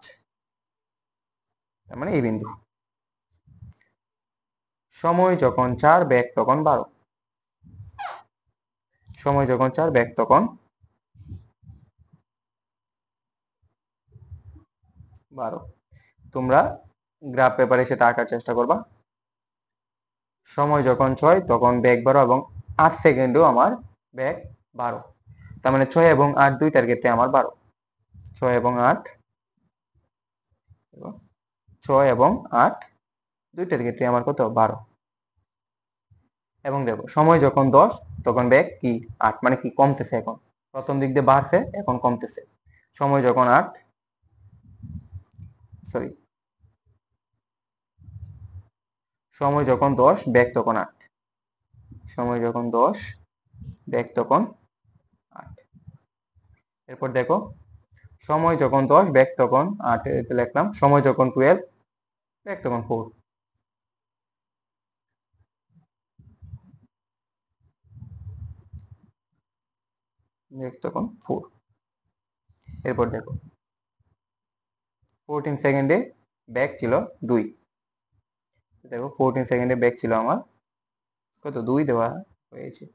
A: তার মানে এই বিন্দু। সময় যখন 4, ব্যাক তখন 12। সময় যখন 4, ব্যাক তখন 12। তোমরা গ্রাফ পেপারে সেটা আঁকার চেষ্টা করবা। সময় যখন 6, তখন ব্যাক 12 এবং 8 সেকেন্ডও আমার ব্যাক 12। তার মানে 6 এবং 8 দুইটার ক্ষেত্রে আমার 12। 6 এবং 8, 6 এবং 8 দুইটার ক্ষেত্রে আমার কত, 12। এবং দেখো সময় যখন 10, তখন ব্যাক কি 8, মানে কি কমতেছে, এখন প্রথম দিক দিয়ে বাড়ছে, এখন কমতেছে। সময় যখন 8, সরি, সময় যখন 10, ব্যাক তখন 8। সময় যখন 10, ব্যাক তখন 8। এরপর দেখো সময় যখন 10, ব্যাক তখন 8 এটা লিখলাম। সময় যখন 12, ব্যাক তখন 4। ব্যাক তখন 4। এরপর দেখো 14 সেকেন্ডে ব্যাক ছিল 2। দেখো 14 সেকেন্ডে ব্যাক ছিল আমার কত, 2 দেওয়া হয়েছে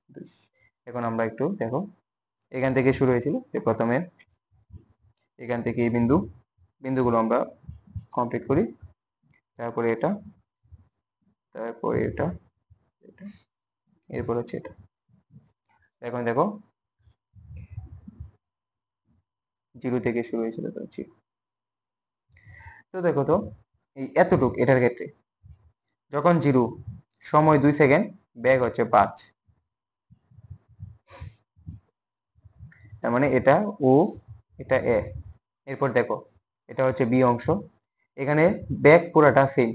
A: 2। এখন আমরা একটু দেখো, এখান থেকে শুরু হয়েছিল, প্রথমে এখান থেকে এই বিন্দুগুলো আমরা কমপ্লিট করি। তারপরে এটা, তারপরে এটা, এরপর হচ্ছে এটা। এখন দেখো 0 থেকে শুরু হয়েছিল, তো 0। তো দেখো তো এই এতটুক, এটার ক্ষেত্রে যখন 0, সময় 2 সেকেন্ড, ব্যাক হচ্ছে 5। তার মানে এটা ও, এটা এ। এরপর দেখো এটা হচ্ছে বি অংশ, এখানে ব্যাক পুরাটা সেম,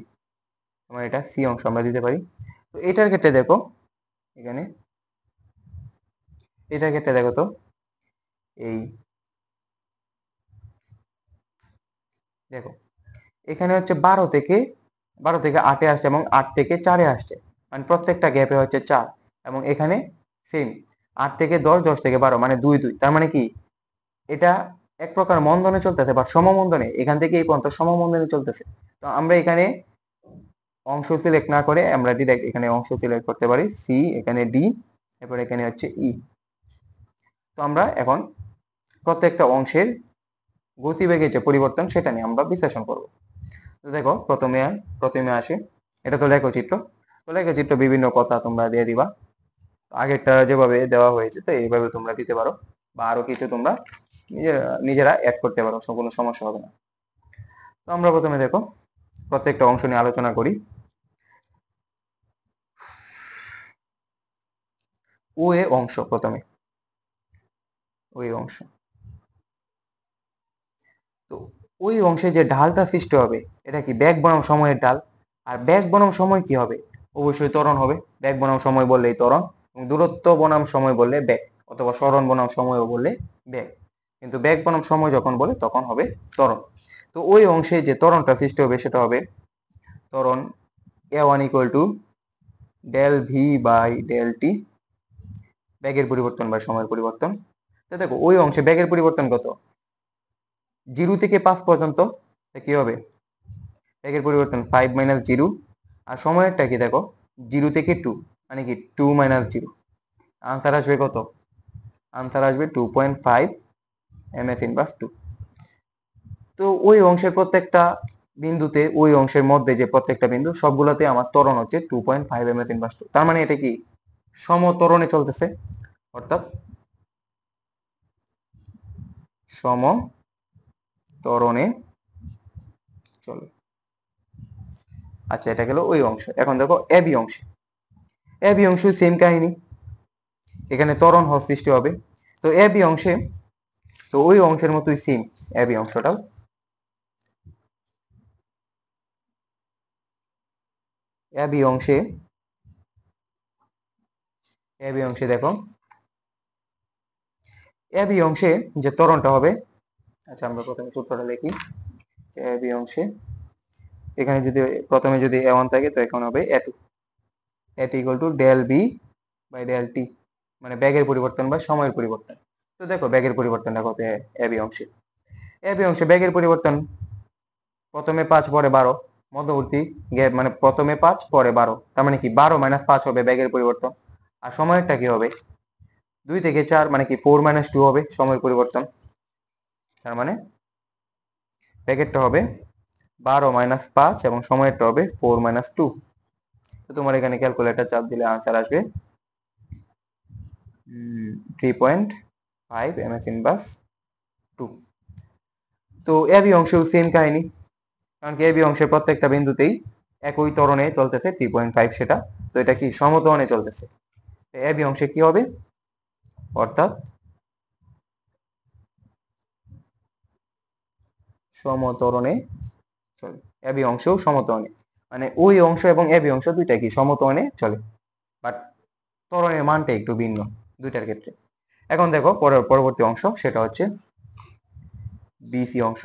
A: মানে এটা সি অংশ আমরা দিতে পারি। তো এটার ক্ষেত্রে দেখো, এখানে এটার ক্ষেত্রে দেখো তো এই দেখো এখানে হচ্ছে 12 থেকে 8-এ আসছে এবং 8 থেকে 4-এ আসছে, মানে প্রত্যেকটা গ্যাপে হচ্ছে 4। এবং এখানে সেম 8 থেকে 10, 10 থেকে 12, মানে 2 2। তার মানে কি এটা এক প্রকার মন্দনে চলতেছে বা সমমন্দনে, এখান থেকে এই পর্যন্ত সমমন্দনে চলতেছে। তো আমরা এখানে অংশ সিলেক্ট না করে আমরা ডিরেক্ট এখানে অংশ সিলেক্ট করতে পারি, সি, এখানে ডি, এরপর এখানে হচ্ছে ই। তো আমরা এখন প্রত্যেকটা অংশের গতিবেগের যে পরিবর্তন সেটা নিয়ে আমরা বিশ্লেষণ করব। তো দেখো প্রথমে আসে, এটা তো লেখচিত্র। তো লেখচিত্র বিভিন্ন কথা তোমরা দিয়ে দিবা, আগেরটা যেভাবে দেওয়া হয়েছে তো এইভাবে তোমরা দিতে পারো, বা আরো কিছু তোমরা নিজেরা অ্যাড করতে পারো, কোনো সমস্যা হবে না। তো আমরা প্রথমে দেখো প্রত্যেকটা অংশ নিয়ে আলোচনা করি। ও এ অংশ, প্রথমে ও এ অংশ। তো ওই অংশে যে ঢালটা সৃষ্টি হবে, এটা কি ব্যাক বনাম সময়ের ঢাল। আর ব্যাক বনাম সময় কি হবে, অবশ্যই ত্বরণ হবে। ব্যাক বনাম সময় বললেই ত্বরণ, এবং দূরত্ব বনাম সময় বললে ব্যাক, অথবা সরণ বনাম সময়ও বললে ব্যাক। কিন্তু ব্যাক বনাম সময় যখন বলে তখন হবে ত্বরণ। তো ওই অংশে যে ত্বরণটা সৃষ্টি হবে সেটা হবে ত্বরণ a1 equal to del V by del T, ব্যাগের পরিবর্তন বা সময়ের পরিবর্তন। তো দেখো ওই অংশে ব্যাগের পরিবর্তন কত, 0 থেকে 5 পর্যন্ত কি হবে, ব্যাগের পরিবর্তন 5 মাইনাস 0। আর সময়েরটা কি দেখো, 0 থেকে 2, মানে কি 2 মাইনাস 0। আনসার আসবে কত, আনসার আসবে 2.5 এম এস ইনভার্স 2। তো ওই অংশের প্রত্যেকটা বিন্দুতে, ওই অংশের মধ্যে যে প্রত্যেকটা বিন্দু সবগুলোতে আমার ত্বরণ হচ্ছে 2.5 এম এস ইনভার্স 2। তার মানে এটা কি সমত্বরণে চলতেছে, অর্থাৎ সমত্বরণে চলে। আচ্ছা, এটা গেল ওই অংশ। এখন দেখো এবি অংশে, এবি অংশ সেম কাহিনী, এখানে ত্বরণ হ্রাস সৃষ্টি হবে। তো এবি অংশে, তো ওই অংশের মতোই সেম এবি অংশটাও, এবি অংশে, এবি অংশে দেখো, এবি অংশে যে ত্বরণটা হবে, আচ্ছা আমরা প্রথমে সূত্রটা লিখি। এবি অংশে এখানে যদি প্রথমে যদি a1 থাকে তো এখন হবে a2, a2 equal to del B by del টি, মানে বেগের পরিবর্তন বা সময়ের পরিবর্তন। তো দেখো বেগের পরিবর্তনটা কত এবি অংশে, এবি অংশে বেগের পরিবর্তন প্রথমে 5 পরে 12, মধ্যবর্তী গ্যাপ মানে প্রথমে 5 পরে 12, তার মানে কি 12 মাইনাস 5 হবে বেগের পরিবর্তন। আর সময়েরটা কি হবে, 2 থেকে 4 মানে কি 4 মাইনাস 2 হবে সময়ের পরিবর্তন। তার মানে বেগেরটা হবে 12 মাইনাস 5 এবং সময়েরটা হবে 4 মাইনাস 2। তো তোমার এখানে ক্যালকুলেটর চাপ দিলে আনসার আসবে 3.5 এমএস ইনভার্স 2। তো এবি অংশেও সেম কাহিনী, কারণ কি এবি অংশের প্রত্যেকটা বিন্দুতেই একই ত্বরণে চলতেছে 3.5 সেটা, তো এটা কি সমত্বরণে চলতেছে। এবি অংশে কি হবে, অর্থাৎ সমত্বরণে চলে। এবি অংশও সমত্বরণে, মানে ওই অংশ এবং এবি অংশ দুইটা কি সমত্বরণে চলে, বাট ত্বরণের মানটা একটু ভিন্ন দুইটার ক্ষেত্রে। এখন দেখো পরবর্তী অংশ, সেটা হচ্ছে বিসি অংশ।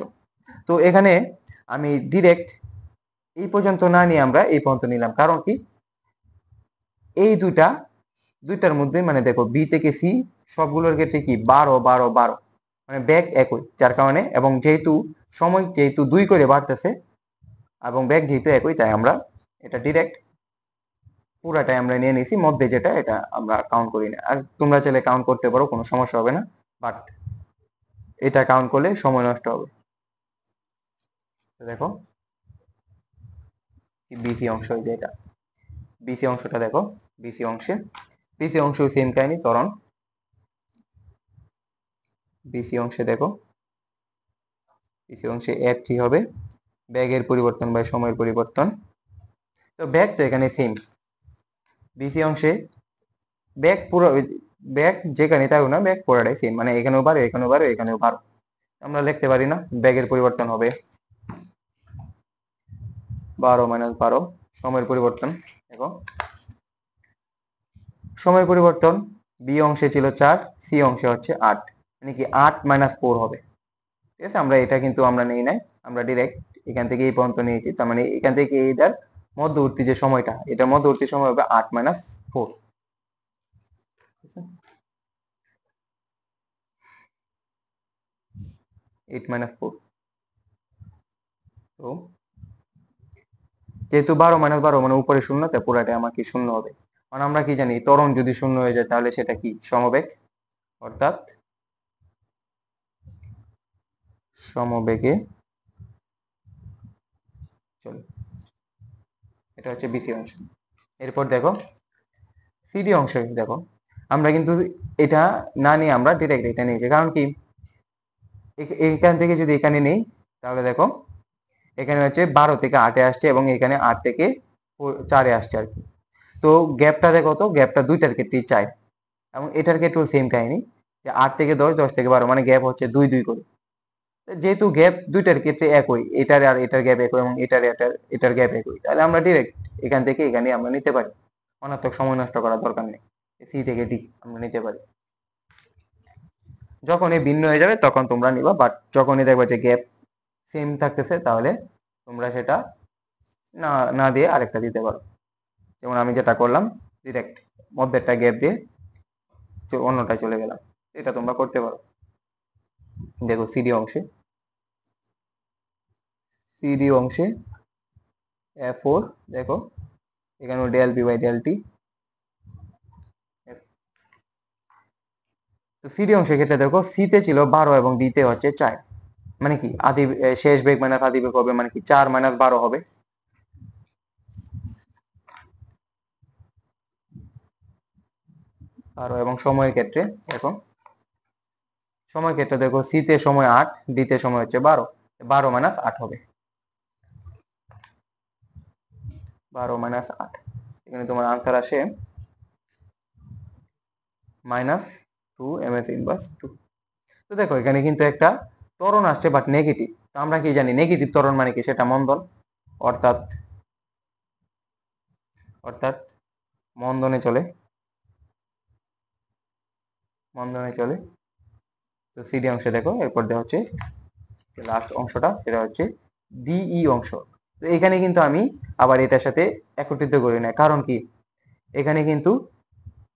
A: তো এখানে আমি ডিরেক্ট এই পর্যন্ত না নিয়ে আমরা এই পর্যন্ত নিলাম, কারণ কি এই দুইটার মধ্যে মানে দেখো বি থেকে সি সবগুলোর ক্ষেত্রে কি 12 12 12, মানে ব্যাগ একই, যার কারণে এবং যেহেতু সময় যেহেতু 2 করে বাড়তেছে এবং ব্যাগ যেহেতু একই, তাই আমরা এটা ডিরেক্ট পুরাটাই আমরা নিয়ে নিছি, মধ্যে যেটা এটা আমরা কাউন্ট করি না। আর তোমরা চাইলে কাউন্ট করতে পারো, কোনো সমস্যা হবে না, বাট এটা কাউন্ট করলে সময় নষ্ট হবে। দেখো বিসি অংশ, এটা বিসি অংশটা দেখো, বিসি অংশে, বিসি অংশ সেম কাহিনী ত্বরণ। বিসি অংশে দেখো, বিসি অংশে এক কি হবে, ব্যাগের পরিবর্তন বা সময়ের পরিবর্তন। তো ব্যাগ তো এখানে সেম, বিসি অংশে ব্যাগ পুরো, ব্যাগ যেখানে থাকুক না ব্যাগ পুরোটাই সেম, মানে এখানেও বাড়ো এখানেও বাড়ো এখানেও বাড়ো। আমরা লিখতে পারি না ব্যাগের পরিবর্তন হবে 12 মাইনাস 12, সময়ের পরিবর্তন দেখো, সময় পরিবর্তন বি অংশে ছিল 4, সি অংশে হচ্ছে 8, মানে কি 8 মাইনাস 4 হবে। ঠিক আছে, আমরা এটা কিন্তু আমরা নেই নাই, আমরা ডিরেক্ট এখান থেকে এই পর্যন্ত নিয়েছি, তার মানে এখান থেকে এইটার মধ্যবর্তী যে সময়টা, এটা মধ্যবর্তী সময় হবে 8 মাইনাস 4। 8 মাইনাস 4। তো যেহেতু 12 মাইনাস 12 মানে উপরে শূন্য, তাই পুরাটাই আমার কি শূন্য হবে। কারণ আমরা কি জানি ত্বরণ যদি শূন্য হয়ে যায় তাহলে সেটা কি সমবেগ, অর্থাৎ সমবেগে চলে। এটা হচ্ছে বিসি অংশ। এরপর দেখো সিডি অংশ, দেখো আমরা কিন্তু এটা না নিয়ে আমরা ডিরেক্ট এটা নিয়েছি, কারণ কি এখান থেকে যদি এখানে নেই তাহলে দেখো এখানে হচ্ছে 12 থেকে 8-এ আসছে এবং এখানে 8 থেকে 4-এ আসছে আর কি। তো গ্যাপটা দেখো, তো গ্যাপটা দুইটার ক্ষেত্রেই চাই, এবং এটার ক্ষেত্রেও সেম কাহিনী, যে 8 থেকে 10 10 থেকে 12 মানে গ্যাপ হচ্ছে 2 2 করে। যেহেতু গ্যাপ দুইটার ক্ষেত্রে একই, এটার আর এটার গ্যাপ একই এবং এটার গ্যাপ একই, তাহলে আমরা ডিরেক্ট এখান থেকে এখানে আমরা নিতে পারি, অনার্থক সময় নষ্ট করার দরকার নেই, সি থেকে ডি আমরা নিতে পারি। যখন এই ভিন্ন হয়ে যাবে তখন তোমরা নিবা, বাট যখনই দেখবে যে গ্যাপ সেম থাকতেছে তাহলে তোমরা সেটা না না দিয়ে আরেকটা দিতে পারো। যেমন আমি যেটা করলাম, ডিরেক্ট মধ্যেরটা গ্যাপ দিয়ে অন্যটায় চলে গেলাম, এটা তোমরা করতে পারো। দেখো সিডি অংশে, সিডি অংশে F4 দেখো, এখানে ডেল বি বাই ডেল টি। তো সিডি অংশের ক্ষেত্রে দেখো সিতে ছিল 12 এবং ডিতে হচ্ছে 4, মানে কি আদি শেষ বেগ মাইনাস আদি বেগ হবে, মানে কি 4 মাইনাস 12 হবে। 12 এবং সময়ের ক্ষেত্রে দেখো, সময়ের ক্ষেত্রে দেখো সিতে সময় 8, ডিতে সময় হচ্ছে 12, 12 মাইনাস 8 হবে, 12 মাইনাস 8, এখানে তোমার আনসার আসে -2 ms ইনভার্স 2। তো দেখো এখানে কিন্তু একটা ত্বরণ আসছে বাট নেগেটিভ। তো আমরা কি জানি নেগেটিভ ত্বরণ মানে কি, সেটা মন্দন, অর্থাৎ অর্থাৎ মন্দনে চলে, মন্দনে চলে। তো সিডি অংশে দেখো এরপর দেওয়া হচ্ছে লাস্ট অংশটা, সেটা হচ্ছে ডিই অংশ। তো এখানে কিন্তু আমি আবার এটার সাথে একত্রিত করি না, কারণ কি এখানে কিন্তু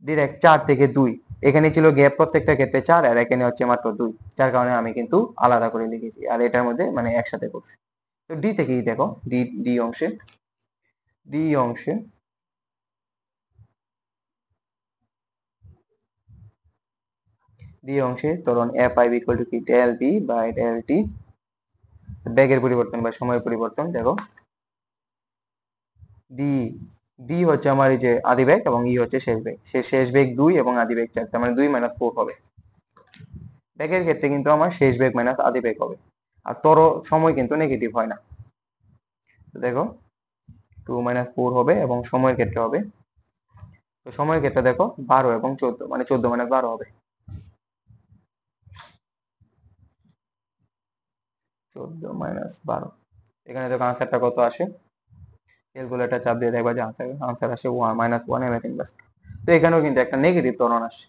A: ডিরেক্ট 4 থেকে 2, এখানে ছিল গ্যাপ প্রত্যেকটা ক্ষেত্রে 4 আর এখানে হচ্ছে মাত্র 2, যার কারণে আমি কিন্তু আলাদা করে লিখেছি আর এটার মধ্যে মানে একসাথে করছি। তো ডি থেকেই দেখো, ডি ডি অংশে, ডি অংশে ডি অংশে ত্বরণ এফ আই ইকুয়াল টু কি ডেল বি বাই ডেল টি, বেগের পরিবর্তন বা সময়ের পরিবর্তন। দেখো ডি, ডি হচ্ছে আমার এই যে আদি বেগ এবং ই হচ্ছে শেষ বেগ, শেষ বেগ 2 এবং আদি বেগ 4, তার মানে 2 মাইনাস 4 হবে। বেগের ক্ষেত্রে কিন্তু আমার শেষ বেগ মাইনাস আদি বেগ হবে, আর সময় কিন্তু নেগেটিভ হয় না। তো দেখো 2 মাইনাস 4 হবে এবং সময়ের ক্ষেত্রে হবে, তো সময়ের ক্ষেত্রে দেখো 12 এবং 14, মানে 14 মাইনাস 12 হবে, 14 মাইনাস 12। এখানে দেখো আনসারটা কত আসে, ক্যালকুলেটর চাপ দিয়ে দেখবা যে আনসার আসে -1 ms ইনভার্স। তো এখানেও কিন্তু একটা নেগেটিভ ত্বরণ আসে,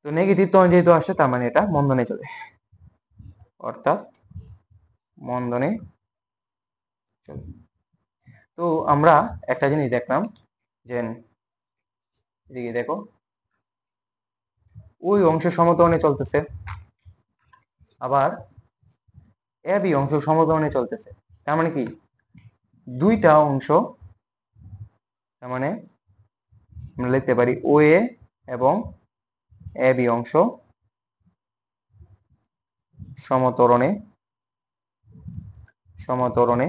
A: তো নেগেটিভ ত্বরণ যেহেতু আসে তার মানে এটা মন্দনে চলে, অর্থাৎ মন্দনে চলে। তো আমরা একটা জিনিস দেখলাম যে এদিকে দেখো ওই অংশ সমত্বরণে চলতেছে, আবার এ বি অংশ সমত্বরণে চলতেছে, তার মানে কি দুইটা অংশ, তার মানে আমরা লিখতে পারি ও এ এবং এ বি অংশ সমত্বরণে, সমত্বরণে,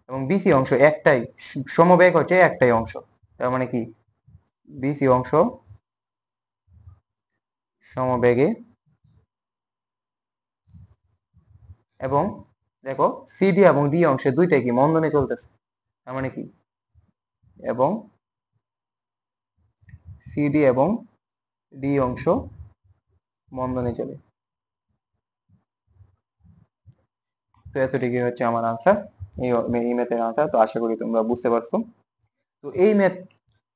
A: এবং বিসি অংশ একটাই, সমবেগ হচ্ছে একটাই অংশ, তার মানে কি বিসি অংশ সমবেগে, এবং দেখো সিডি এবং ডি অংশে দুইটাই কি মন্দনে চলতেছে, তার মানে কি এবং সিডি এবং ডি অংশ মন্দনে চলে। তো এতটুকুই হচ্ছে আমার আনসার, এই ম্যাথের আনসার। তো আশা করি তোমরা বুঝতে পারছো। তো এই ম্যাথ,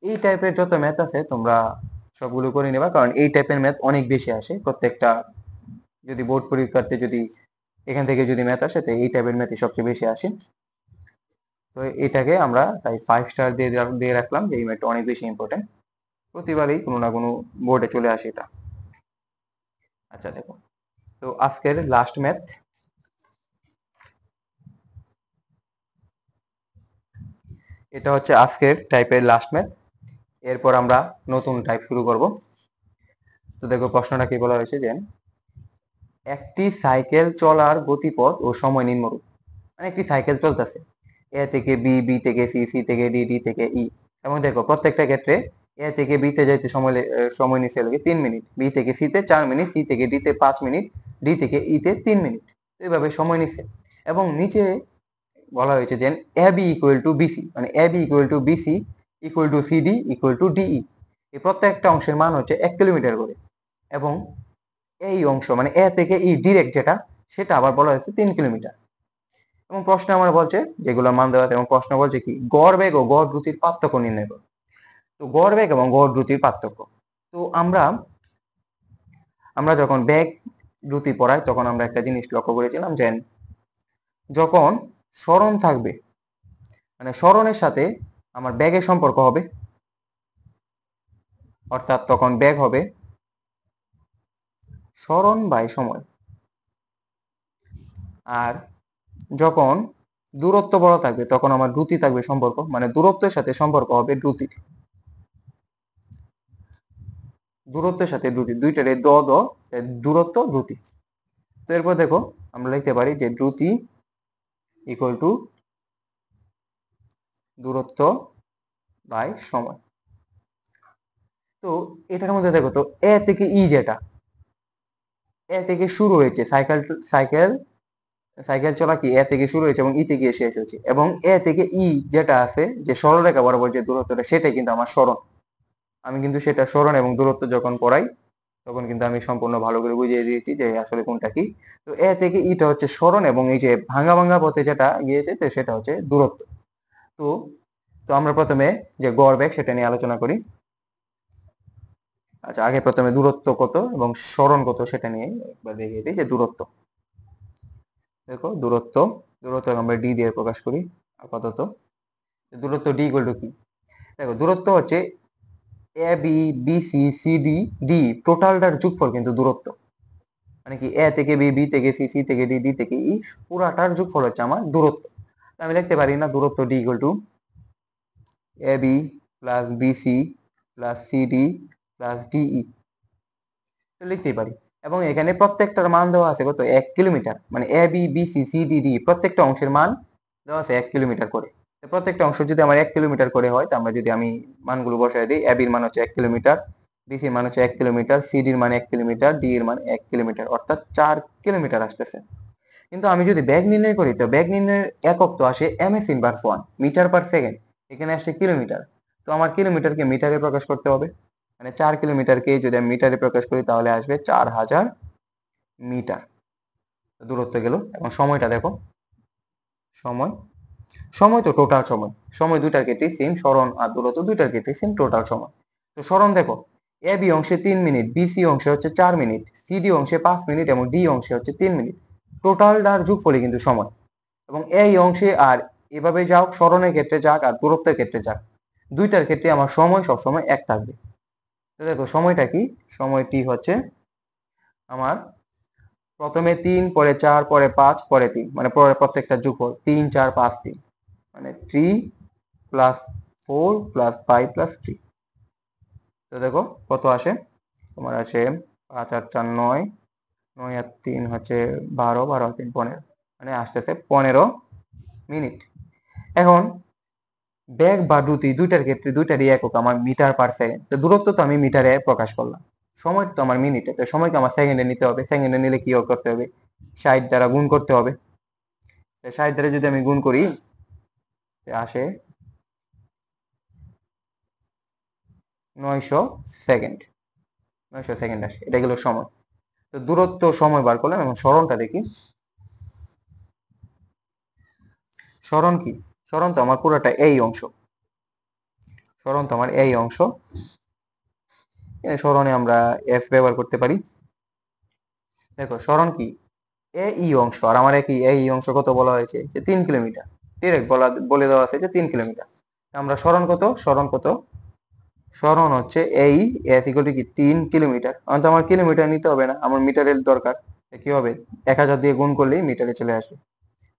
A: এই টাইপের যত ম্যাথ আছে তোমরা সবগুলো করে নেবা, কারণ এই টাইপের ম্যাথ অনেক বেশি আসে প্রত্যেকটা, যদি বোর্ড পরীক্ষার্থী যদি এখান থেকে যদি ম্যাথ আসে তো এই টাইপের ম্যাথই সবচেয়ে বেশি আসে। তো এটাকে আমরা তাই 5 স্টার দিয়ে রাখলাম যে এই ম্যাথটা অনেক বেশি ইম্পর্টেন্ট, প্রতিবারই কোনো না কোনো বোর্ডে চলে আসে এটা। আচ্ছা দেখো, তো আজকের লাস্ট ম্যাথ, এটা হচ্ছে আজকের টাইপের লাস্ট ম্যাথ, এরপর আমরা নতুন টাইপ শুরু করব। তো দেখো প্রশ্নটা কি বলা হয়েছে যে একটি সাইকেল চলার গতিপথ ও সময় নিম্নরূপ, মানে একটি সাইকেল চলতেছে এ থেকে বি, বি থেকে সি, সি থেকে ডি, ডি থেকে ই, এবং দেখো প্রত্যেকটা ক্ষেত্রে এ থেকে বি তে যাইতে সময় নিচ্ছে লাগে 3 মিনিট, বি থেকে সি তে 4 মিনিট, সি থেকে ডি তে 5 মিনিট, ডি থেকে ই তে 3 মিনিট, এইভাবে সময় নিচ্ছে। এবং নিচে বলা হয়েছে যে A B equal to B C, মানে A B equal to B C equal to C D equal to D E, এই প্রত্যেকটা অংশের মান হচ্ছে 1 কিলোমিটার করে, এবং এই অংশ মানে এ থেকে ই ডিরেক্ট যেটা, সেটা আবার বলা হয়েছে 3 কিলোমিটার। এবং প্রশ্ন আমার বলছে যেগুলো মান দেওয়া আছে, এবং প্রশ্ন বলছে কি গড় বেগ ও গড় দ্রুতির পার্থক্য নির্ণয় করো। তো গড় বেগ এবং গড় দ্রুতির পার্থক্য, তো আমরা আমরা যখন বেগ দ্রুতি পড়াই তখন আমরা একটা জিনিস লক্ষ্য করেছিলাম যে যখন সরণ থাকবে, মানে সরণের সাথে আমার বেগের সম্পর্ক হবে, অর্থাৎ তখন বেগ হবে সরণ বাই সময়, আর যখন দূরত্ব বড় থাকবে তখন আমার দ্রুতি থাকবে সম্পর্ক, মানে দূরত্বের সাথে সম্পর্ক হবে দ্রুতির। দূরত্বের সাথে দ্রুতি দুইটারে দূরত্ব দ্রুতি। তো এরপর দেখো আমরা লিখতে পারি যে দ্রুতি ইকুয়াল টু দূরত্ব বাই সময়। তো এটার মধ্যে দেখো তো এ থেকে ই যেটা এ থেকে শুরু হয়েছে সাইকেল সাইকেল চলা কি এ থেকে শুরু হয়েছে এবং ই থেকে শেষ হয়েছে, এবং এ থেকে ই যেটা আছে যে সরলরেখা বরাবর যে দূরত্বটা সেটাই কিন্তু আমার সরণ। আমি কিন্তু সেটা সরণ এবং দূরত্ব যখন পড়াই তখন কিন্তু আমি সম্পূর্ণ ভালো করে বুঝিয়ে দিয়েছি যে আসলে কোনটা কি। তো এ থেকে ইটা হচ্ছে সরণ এবং এই যে ভাঙা ভাঙা পথে যেটা গিয়েছে তো সেটা হচ্ছে দূরত্ব। তো তো আমরা প্রথমে যে গড় বেগ সেটা নিয়ে আলোচনা করি। আচ্ছা, আগে প্রথমে দূরত্ব কত এবং সরণ কত সেটা নিয়ে একবার দেখিয়ে দিই। যে দূরত্ব, দেখো দূরত্ব দূরত্ব আমরা ডি দিয়ে প্রকাশ করি আপাতত। দূরত্ব ডি ইকুয়াল টু কি, দেখো দূরত্ব হচ্ছে A B B C C D D টোটালটার যোগফল কিন্তু দূরত্ব। মানে কি এ থেকে বি, বি থেকে সি, সি থেকে ডি, ডি থেকে ই পুরাটার যোগফল হচ্ছে আমার দূরত্ব। আমি লিখতে পারি না দূরত্ব D equal to A B plus B C plus C D plus DE, লিখতেই পারি। এবং এখানে প্রত্যেকটার মান দেওয়া আছে কত, 1 কিলোমিটার। মানে A B B C C D D প্রত্যেকটা অংশের মান দেওয়া আছে 1 কিলোমিটার করে। প্রত্যেকটা অংশ যদি আমার 1 কিলোমিটার করে হয়, তো আমরা যদি আমি মানগুলো বসাই দিই, এ বির মান হচ্ছে 1 কিলোমিটার, বিসির মান হচ্ছে 1 কিলোমিটার, সিডির মান 1 কিলোমিটার, ডি এর মান 1 কিলোমিটার, অর্থাৎ 4 কিলোমিটার আসতেছে। কিন্তু আমি যদি বেগ নির্ণয় করি তো বেগ নির্ণয়ের একক তো আসে MS inverse 1 metre per second, এখানে আসছে কিলোমিটার। তো আমার কিলোমিটারকে মিটারে প্রকাশ করতে হবে। মানে 4 কিলোমিটারকে যদি আমি মিটারে প্রকাশ করি তাহলে আসবে 4000 মিটার। দূরত্ব গেল। এবং সময়টা দেখো, সময় সময় তো টোটাল সময়, সময় দুইটার ক্ষেত্রে সেম, সরণ আর দূরত্ব দুইটার ক্ষেত্রে সেম টোটাল সময়। তো সরণ দেখো, এ বি অংশে 3 মিনিট, বিসি অংশে হচ্ছে 4 মিনিট, সিডি অংশে 5 মিনিট এবং ডি অংশে হচ্ছে 3 মিনিট। টোটালটার যোগফলই কিন্তু সময়। এবং এই অংশে আর এভাবে যাক, সরণের ক্ষেত্রে যাক আর দূরত্বের ক্ষেত্রে যাক, দুইটার ক্ষেত্রে আমার সময় সবসময় এক থাকবে। তো দেখো সময়টা কি, সময়টি হচ্ছে আমার প্রথমে 3, পরে 4, পরে 5, পরে 3, মানে পরে প্রত্যেকটা যোগফল 3 4 5 3, মানে 3 প্লাস 4 প্লাস 5 প্লাস 3। তো দেখো কত আসে, তোমার আসে 5 আর 4 9, 9 আর 3 হচ্ছে 12, 12 আর 3 15, মানে আসতেছে 15 মিনিট। এখন বেগ বা দ্রুতি দুইটার ক্ষেত্রে দুইটারই একক আমার মিটার পার সেকেন্ড। তো দূরত্ব তো আমি মিটারে প্রকাশ করলাম, সময় তো আমার মিনিটে, তো সময়কে আমার সেকেন্ডে নিতে হবে। সেকেন্ডে নিলে কি করতে হবে, 60 দ্বারা গুণ করতে হবে। 60 দ্বারা যদি আমি গুণ করি আসে 900 সেকেন্ড, 900 সেকেন্ড আসে। এটা গেল সময়। তো দূরত্ব সময় বার করলাম। এবং সরণটা দেখি, সরণ কি, সরণ তো আমার পুরোটা এই অংশ, সরণ তো আমার এই অংশ। সরণে আমরা এফ ব্যবহার করতে পারি। দেখো সরণ কি, এ ই অংশ, আর আমার কি এই অংশ কত বলা হয়েছে যে 3 কিলোমিটার, ডিরেক্ট বলে দেওয়া আছে যে 3 কিলোমিটার। আমরা সরণ কত, সরণ কত, সরণ হচ্ছে এই এফ ইকুয়াল টু কি 3 কিলোমিটার। তো আমার কিলোমিটার নিতে হবে না, আমার মিটারের দরকার। কি হবে, 1000 দিয়ে গুণ করলেই মিটারে চলে আসবে,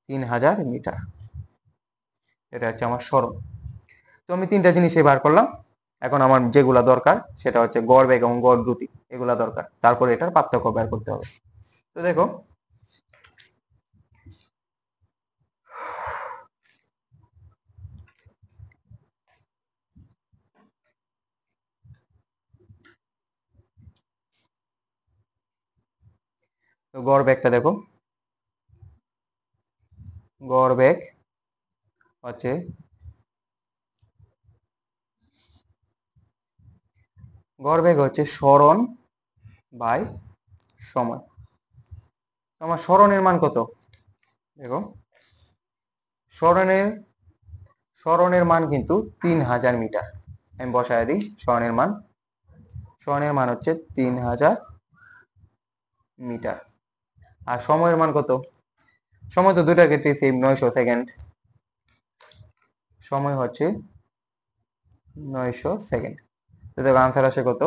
A: 3000 মিটার। এটা হচ্ছে আমার সরণ। তো আমি তিনটা জিনিসই বার করলাম। এখন আমার যেগুলা দরকার সেটা হচ্ছে গড় বেগ এবং গড় দ্রুতি, এগুলা দরকার। তারপরে এটার পার্থক্য বের করতে হবে। তো দেখো, তো গড় বেগটা দেখো, গড় বেগ হচ্ছে গড় বেগ হচ্ছে সরণ বাই সময়। আমার সরণের মান কত, দেখো সরণের সরণের মান কিন্তু 3000 মিটার। আমি বসায় দিই সরণের মান, সরণের মান হচ্ছে 3000 মিটার। আর সময়ের মান কত, সময় তো দুইটার ক্ষেত্রে সেম, 900 সেকেন্ড। সময় হচ্ছে 900 সেকেন্ড। তো দেখো আনসার আসে কত,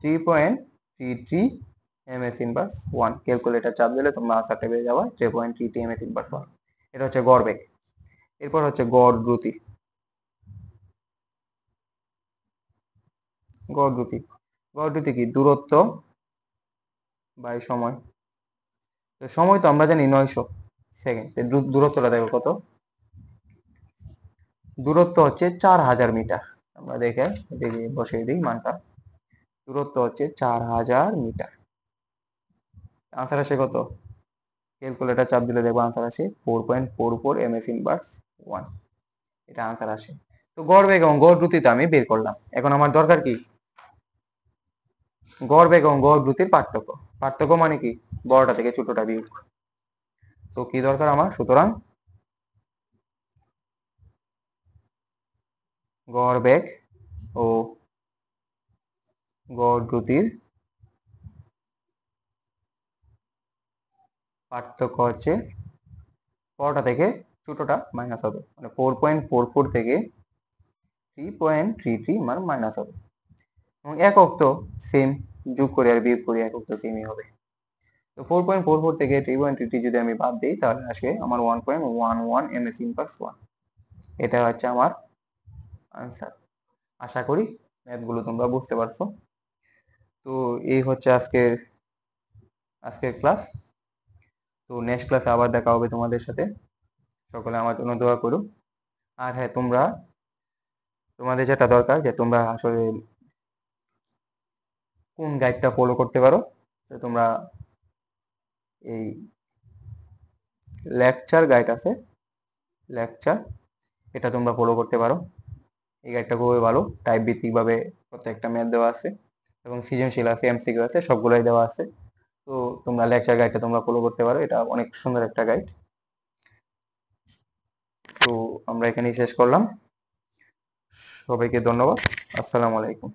A: 3.33 এমএস ইনভার্স 1। ক্যালকুলেটর চাপ দিলে তোমরা আনসারটা পেয়ে যাবে 3.33 এমএস ইনভার্স 1। এটা হচ্ছে গড় বেগ। এরপর হচ্ছে গড় দ্রুতি। গড় দ্রুতি। গড় দ্রুতি কি? দূরত্ব বাই সময়। তো সময় তো আমরা জানি 900 সেকেন্ড। দূরত্বটা দেখো কত? দূরত্ব হচ্ছে 4000 মিটার। আমরা দেখে বসিয়ে দিই মানটা। দূরত্ব হচ্ছে 4000 মিটার। আনসার আসে কত? ক্যালকুলেটর চাপ দিলে দেখবো আনসার আসে 4.44 ms ইনভার্স 1। এটা আনসার আসে। তো গড় বেগ এবং গড় দ্রুতি তো আমি বের করলাম। এখন আমার দরকার কি? গড় বেগ এবং গড় দ্রুতির পার্থক্য। পার্থক্য মানে কি? বড়টা থেকে ছোটটা বিয়োগ। তো কি দরকার আমার? সুতরাং গড় বেগ ও গড় দ্রুতির পার্থক্য হচ্ছে বড়টা থেকে ছোটটা মাইনাস হবে, মানে 4.44 থেকে 3.33 মান মাইনাস হবে। এবং একক তো সেম, যোগ করি আর বিয়োগ করি একক তো সেমই হবে। তো 4.44 থেকে 3.33 যদি আমি বাদ দিই তাহলে আসে আমার 1.11 ms ইনভার্স 1। এটা হচ্ছে আমার আনসার। আশা করি ম্যাথগুলো তোমরা বুঝতে পারছো। তো এই হচ্ছে আজকের ক্লাস। তো নেক্সট ক্লাসে আবার দেখা হবে তোমাদের সাথে। সকলে আমার জন্য দোয়া করো। আর হ্যাঁ, তোমাদের যেটা দরকার যে তোমরা আসলে কোন গাইডটা ফলো করতে পারো। তো তোমরা এই লেকচার গাইড আছে, লেকচার, এটা তোমরা ফলো করতে পারো। এই গাইডটা খুবই ভালো, টাইপ ভিত্তিক ভাবে প্রত্যেকটা ম্যাথ দেওয়া আছে এবং সৃজনশীল আছে, এমসিকিউ আছে, সবগুলোই দেওয়া আছে। তো তোমরা লেকচার গাইডটা তোমরা ফলো করতে পারো, এটা অনেক সুন্দর একটা গাইড। তো আমরা এখানেই শেষ করলাম। সবাইকে ধন্যবাদ। আসসালামু আলাইকুম।